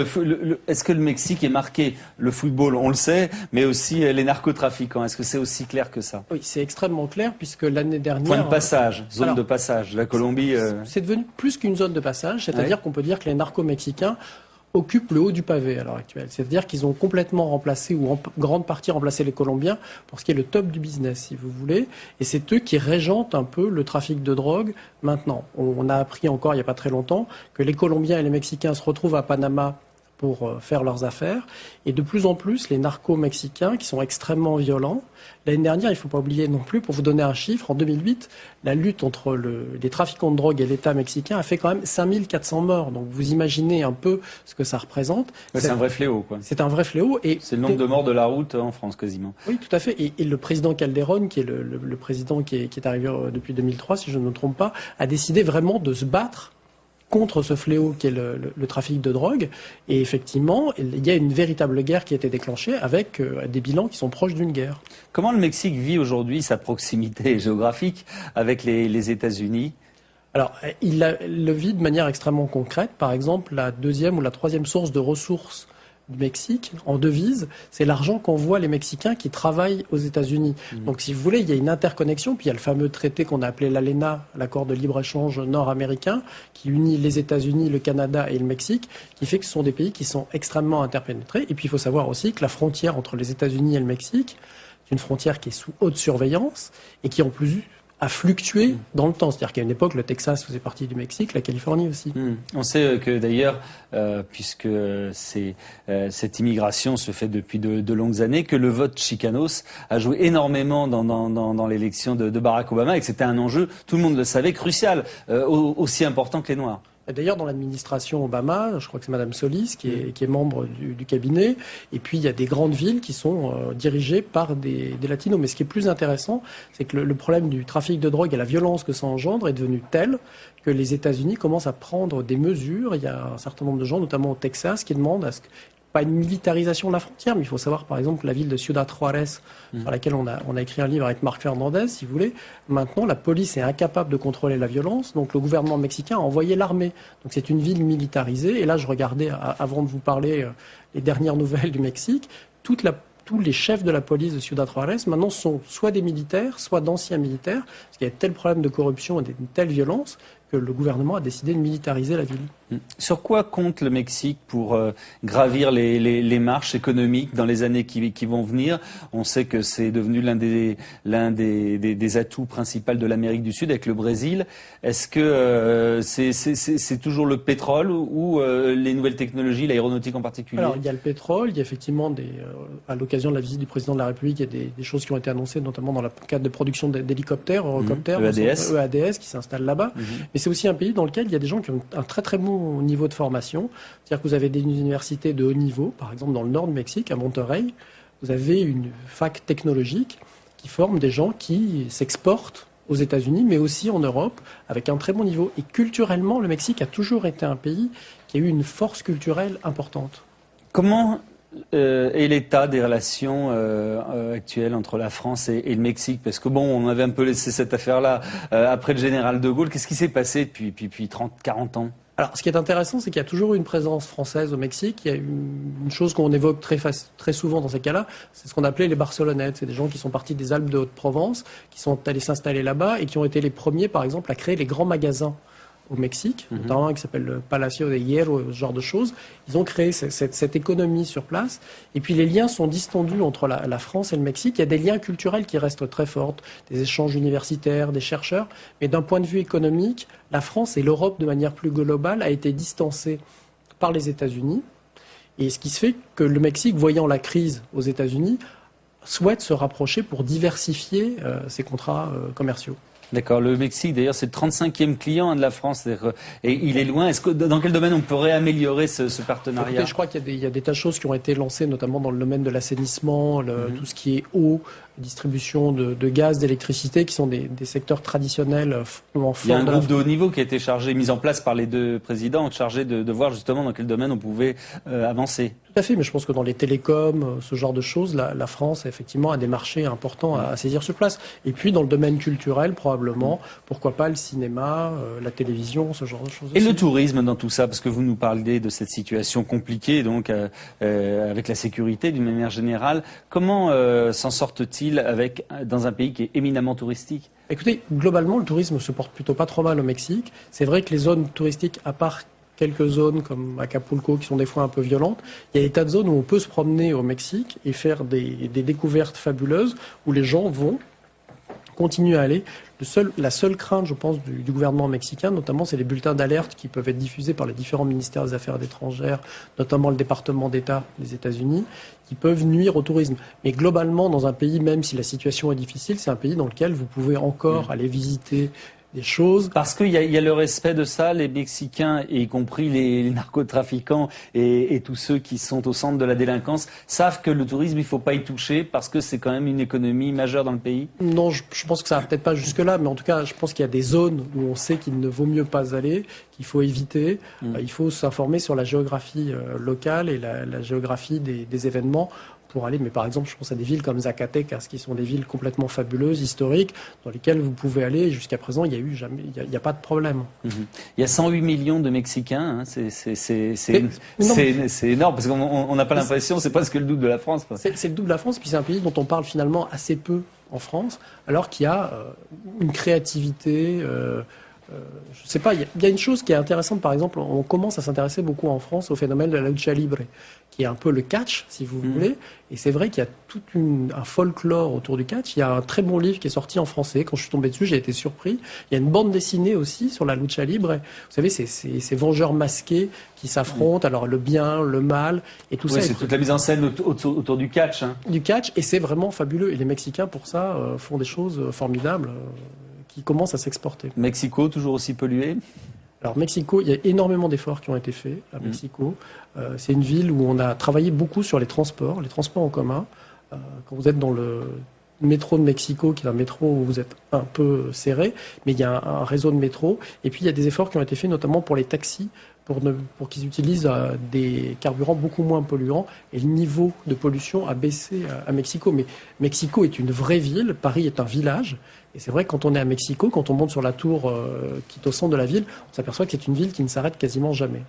est-ce que le Mexique est marqué, le football, on le sait, mais aussi les narcotrafiquants? Est-ce que c'est aussi clair que ça? Oui, c'est extrêmement clair puisque l'année dernière... Point de passage, zone de passage. La Colombie... C'est devenu plus qu'une zone de passage, c'est-à-dire qu'on peut dire que les narco-mexicains occupent le haut du pavé à l'heure actuelle. C'est-à-dire qu'ils ont complètement remplacé, ou en grande partie remplacé les Colombiens pour ce qui est le top du business, si vous voulez. Et c'est eux qui régentent un peu le trafic de drogue maintenant. On a appris encore il n'y a pas très longtemps que les Colombiens et les Mexicains se retrouvent à Panama pour faire leurs affaires. Et de plus en plus, les narco-mexicains, qui sont extrêmement violents. L'année dernière, il ne faut pas oublier non plus, pour vous donner un chiffre, en 2008, la lutte entre les trafiquants de drogue et l'État mexicain a fait quand même 5400 morts. Donc vous imaginez un peu ce que ça représente. C'est un vrai fléau, quoi. C'est un vrai fléau. C'est le nombre de morts de la route en France, quasiment. Oui, tout à fait. Et le président Calderón, qui est le président qui est arrivé depuis 2003, si je ne me trompe pas, a décidé vraiment de se battre contre ce fléau qui est le trafic de drogue. Et effectivement, il y a une véritable guerre qui a été déclenchée avec des bilans qui sont proches d'une guerre. Comment le Mexique vit aujourd'hui sa proximité géographique avec les États-Unis? Alors, il le vit de manière extrêmement concrète. Par exemple, la deuxième ou la troisième source de ressources du Mexique, en devise, c'est l'argent qu'envoient les Mexicains qui travaillent aux États-Unis. Donc, si vous voulez, il y a une interconnexion. Puis il y a le fameux traité qu'on a appelé l'ALENA, l'accord de libre-échange nord-américain, qui unit les États-Unis, le Canada et le Mexique, qui fait que ce sont des pays qui sont extrêmement interpénétrés. Et puis, il faut savoir aussi que la frontière entre les États-Unis et le Mexique, c'est une frontière qui est sous haute surveillance et qui, en plus, a fluctué dans le temps. C'est-à-dire qu'à une époque, le Texas faisait partie du Mexique, la Californie aussi. On sait que d'ailleurs, puisque cette immigration se fait depuis de longues années, que le vote chicanos a joué énormément dans l'élection de Barack Obama et que c'était un enjeu, tout le monde le savait, crucial, aussi important que les Noirs. D'ailleurs, dans l'administration Obama, je crois que c'est Madame Solis qui est membre du cabinet. Et puis, il y a des grandes villes qui sont dirigées par des latinos. Mais ce qui est plus intéressant, c'est que le problème du trafic de drogue et la violence que ça engendre est devenu tel que les États-Unis commencent à prendre des mesures. Il y a un certain nombre de gens, notamment au Texas, qui demandent à ce que pas une militarisation de la frontière, mais il faut savoir, par exemple, que la ville de Ciudad Juárez, sur laquelle on a écrit un livre avec Marc Fernandez, si vous voulez, maintenant, la police est incapable de contrôler la violence, donc le gouvernement mexicain a envoyé l'armée. Donc c'est une ville militarisée, et là, je regardais, avant de vous parler les dernières nouvelles du Mexique, tous les chefs de la police de Ciudad Juárez, maintenant, sont soit des militaires, soit d'anciens militaires, parce qu'il y a tel problème de corruption et d'une telle violence, que le gouvernement a décidé de militariser la ville. Sur quoi compte le Mexique pour gravir les marches économiques dans les années qui vont venir? On sait que c'est devenu l'un des atouts principaux de l'Amérique du Sud avec le Brésil. Est-ce que c'est toujours le pétrole ou les nouvelles technologies, l'aéronautique en particulier? Alors il y a le pétrole, il y a effectivement à l'occasion de la visite du président de la République, il y a des choses qui ont été annoncées, notamment dans le cadre de production d'hélicoptères, eurocoptères, EADS qui s'installent là-bas. Mais c'est aussi un pays dans lequel il y a des gens qui ont un très très bon niveau de formation. C'est-à-dire que vous avez des universités de haut niveau, par exemple dans le nord du Mexique, à Monterrey, vous avez une fac technologique qui forme des gens qui s'exportent aux États-Unis, mais aussi en Europe, avec un très bon niveau. Et culturellement, le Mexique a toujours été un pays qui a eu une force culturelle importante. Comment est l'état des relations actuelles entre la France et le Mexique? Parce que bon, on avait un peu laissé cette affaire-là après le général de Gaulle. Qu'est-ce qui s'est passé depuis 30, 40 ans? Alors, ce qui est intéressant, c'est qu'il y a toujours eu une présence française au Mexique. Il y a une chose qu'on évoque très souvent dans ces cas-là, c'est ce qu'on appelait les Barcelonettes. C'est des gens qui sont partis des Alpes de Haute-Provence, qui sont allés s'installer là-bas et qui ont été les premiers, par exemple, à créer les grands magasins au Mexique, notamment un qui s'appelle le Palacio de Hierro, ce genre de choses. Ils ont créé cette économie sur place. Et puis les liens sont distendus entre la France et le Mexique. Il y a des liens culturels qui restent très forts, des échanges universitaires, des chercheurs. Mais d'un point de vue économique, la France et l'Europe, de manière plus globale, a été distancée par les États-Unis. Et ce qui se fait que le Mexique, voyant la crise aux États-Unis, souhaite se rapprocher pour diversifier ses contrats commerciaux. D'accord. Le Mexique, d'ailleurs, c'est le 35e client de la France. Et il est loin. Dans quel domaine on pourrait améliorer ce partenariat? Écoutez, je crois qu'il y a des tas de choses qui ont été lancées, notamment dans le domaine de l'assainissement, tout ce qui est eau, distribution de gaz, d'électricité, qui sont des secteurs traditionnels en forme. Il y a un groupe de haut niveau qui a été mis en place par les deux présidents, chargé de voir justement dans quel domaine on pouvait avancer. Tout à fait, mais je pense que dans les télécoms, ce genre de choses, la France, effectivement, a des marchés importants à saisir sur place. Et puis, dans le domaine culturel, probablement, pourquoi pas le cinéma, la télévision, ce genre de choses. Et aussi. Le tourisme dans tout ça, parce que vous nous parlez de cette situation compliquée, donc avec la sécurité d'une manière générale. Comment s'en sortent-ils dans un pays qui est éminemment touristique? Écoutez, globalement, le tourisme se porte plutôt pas trop mal au Mexique. C'est vrai que les zones touristiques, à part quelques zones comme Acapulco qui sont des fois un peu violentes, il y a des tas de zones où on peut se promener au Mexique et faire des découvertes fabuleuses où les gens vont continuer à aller. La seule crainte, je pense, du gouvernement mexicain, notamment, c'est les bulletins d'alerte qui peuvent être diffusés par les différents ministères des Affaires étrangères, notamment le département d'État des États-Unis, qui peuvent nuire au tourisme. Mais globalement, dans un pays, même si la situation est difficile, c'est un pays dans lequel vous pouvez encore aller visiter des choses. Parce qu'il y a le respect de ça, les Mexicains, y compris les narcotrafiquants et tous ceux qui sont au centre de la délinquance, savent que le tourisme, il ne faut pas y toucher parce que c'est quand même une économie majeure dans le pays? Non, je pense que ça va peut-être pas jusque-là, mais en tout cas, je pense qu'il y a des zones où on sait qu'il ne vaut mieux pas aller, qu'il faut éviter. Il faut s'informer sur la géographie locale et la géographie des événements pour aller, mais par exemple, je pense à des villes comme Zacatecas, qui sont des villes complètement fabuleuses, historiques, dans lesquelles vous pouvez aller. Jusqu'à présent, il n'y a pas de problème. Il y a 108 millions de Mexicains, hein. C'est énorme, parce qu'on n'a pas l'impression, c'est presque le double de la France. C'est le double de la France, puis c'est un pays dont on parle finalement assez peu en France, alors qu'il y a une créativité. Je sais pas, il y a une chose qui est intéressante, par exemple, on commence à s'intéresser beaucoup en France au phénomène de la lucha libre, qui est un peu le catch, si vous voulez. Et c'est vrai qu'il y a tout un folklore autour du catch. Il y a un très bon livre qui est sorti en français. Quand je suis tombé dessus, j'ai été surpris. Il y a une bande dessinée aussi sur la lucha libre. Vous savez, c'est ces vengeurs masqués qui s'affrontent. Alors le bien, le mal, et tout ça. C'est toute la mise en scène autour du catch. Hein. Du catch, et c'est vraiment fabuleux. Et les Mexicains, pour ça, font des choses formidables qui commencent à s'exporter. Mexico, toujours aussi pollué? Alors Mexico, il y a énormément d'efforts qui ont été faits à Mexico. C'est une ville où on a travaillé beaucoup sur les transports en commun. Quand vous êtes dans le métro de Mexico, qui est un métro où vous êtes un peu serré, mais il y a un réseau de métro. Et puis il y a des efforts qui ont été faits notamment pour les taxis, pour qu'ils utilisent des carburants beaucoup moins polluants. Et le niveau de pollution a baissé à Mexico. Mais Mexico est une vraie ville, Paris est un village. Et c'est vrai que quand on est à Mexico, quand on monte sur la tour qui est au centre de la ville, on s'aperçoit que c'est une ville qui ne s'arrête quasiment jamais.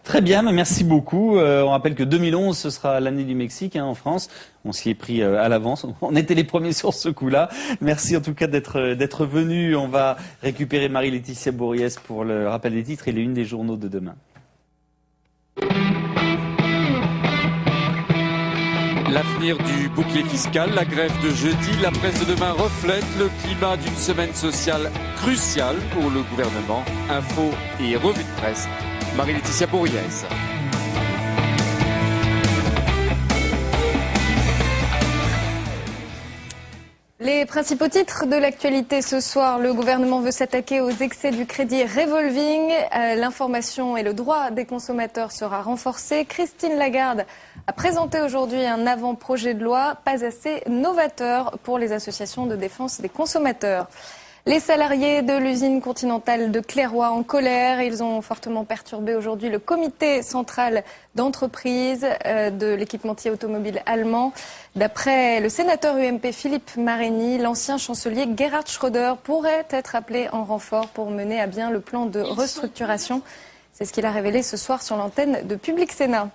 Très bien, mais merci beaucoup. On rappelle que 2011, ce sera l'année du Mexique en France. On s'y est pris à l'avance. On était les premiers sur ce coup-là. Merci en tout cas d'être venu. On va récupérer Marie-Laetitia Bourriès pour le rappel des titres et les unes des journaux de demain. L'avenir du bouclier fiscal, la grève de jeudi, la presse de demain reflète le climat d'une semaine sociale cruciale pour le gouvernement. Info et revue de presse. Marie-Laetitia Bourriès. Les principaux titres de l'actualité ce soir. Le gouvernement veut s'attaquer aux excès du crédit revolving. L'information et le droit des consommateurs sera renforcé. Christine Lagarde a présenté aujourd'hui un avant-projet de loi pas assez novateur pour les associations de défense des consommateurs. Les salariés de l'usine continentale de Clairoy en colère. Ils ont fortement perturbé aujourd'hui le comité central d'entreprise de l'équipementier automobile allemand. D'après le sénateur UMP Philippe Marini, l'ancien chancelier Gerhard Schröder pourrait être appelé en renfort pour mener à bien le plan de restructuration. C'est ce qu'il a révélé ce soir sur l'antenne de Public Sénat.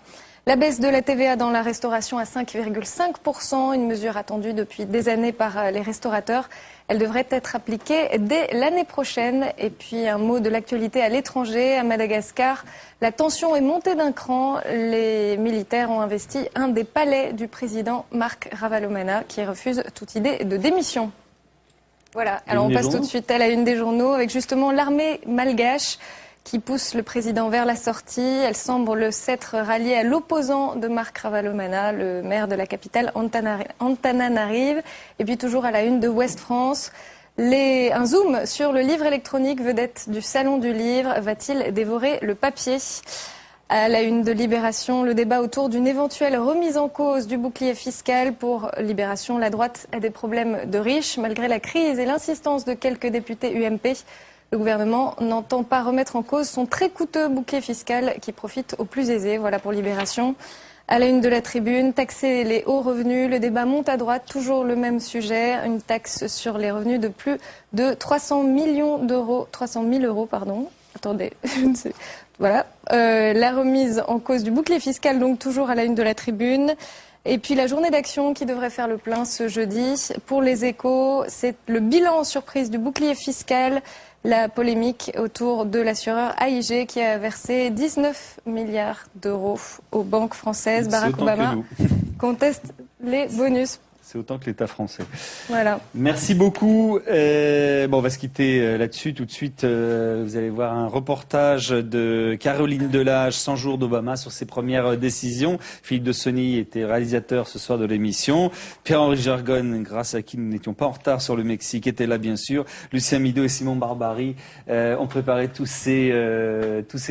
La baisse de la TVA dans la restauration à 5,5%, une mesure attendue depuis des années par les restaurateurs. Elle devrait être appliquée dès l'année prochaine. Et puis un mot de l'actualité à l'étranger, à Madagascar. La tension est montée d'un cran. Les militaires ont investi un des palais du président Marc Ravalomanana qui refuse toute idée de démission. Voilà, alors on passe tout de suite à la une des journaux avec justement l'armée malgache qui pousse le président vers la sortie. Elle semble s'être ralliée à l'opposant de Marc Ravalomanana, le maire de la capitale Antananarive. Et puis toujours à la une de Ouest France, un zoom sur le livre électronique vedette du Salon du Livre. Va-t-il dévorer le papier ? À la une de Libération, le débat autour d'une éventuelle remise en cause du bouclier fiscal. Pour Libération, la droite a des problèmes de riches. Malgré la crise et l'insistance de quelques députés UMP, le gouvernement n'entend pas remettre en cause son très coûteux bouclier fiscal qui profite aux plus aisés. Voilà pour Libération. À la une de la Tribune, taxer les hauts revenus. Le débat monte à droite, toujours le même sujet. Une taxe sur les revenus de plus de 300 000 euros, pardon. Attendez. Voilà. La remise en cause du bouclier fiscal, donc toujours à la une de la Tribune. Et puis la journée d'action qui devrait faire le plein ce jeudi. Pour les Échos, c'est le bilan surprise du bouclier fiscal. La polémique autour de l'assureur AIG qui a versé 19 milliards d'euros aux banques françaises. Barack Obama conteste les bonus. C'est autant que l'État français. Voilà. Merci beaucoup. On va se quitter là-dessus tout de suite. Vous allez voir un reportage de Caroline Delage, 100 jours d'Obama, sur ses premières décisions. Philippe de Sony était réalisateur ce soir de l'émission. Pierre-Henri Gergonne, grâce à qui nous n'étions pas en retard sur le Mexique, était là bien sûr. Lucien Mido et Simon Barbary ont préparé tous ces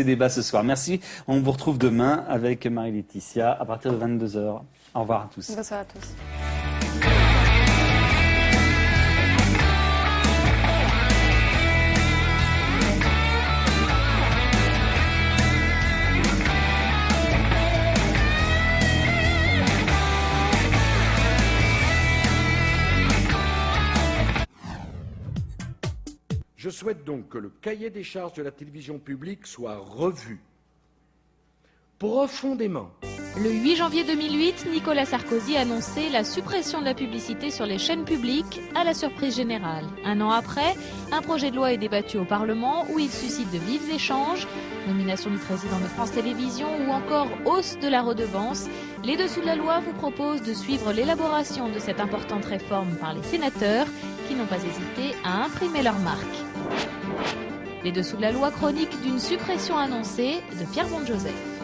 débats ce soir. Merci. On vous retrouve demain avec Marie-Laetitia à partir de 22h. Au revoir à tous. Bonsoir à tous. Je souhaite donc que le cahier des charges de la télévision publique soit revu profondément. Le 8 janvier 2008, Nicolas Sarkozy annonçait la suppression de la publicité sur les chaînes publiques à la surprise générale. Un an après, un projet de loi est débattu au Parlement où il suscite de vifs échanges. Nomination du président de France Télévisions ou encore hausse de la redevance. Les dessous de la loi vous proposent de suivre l'élaboration de cette importante réforme par les sénateurs qui n'ont pas hésité à imprimer leur marque. Les dessous de la loi chronique d'une suppression annoncée de Pierre Bonjoseph.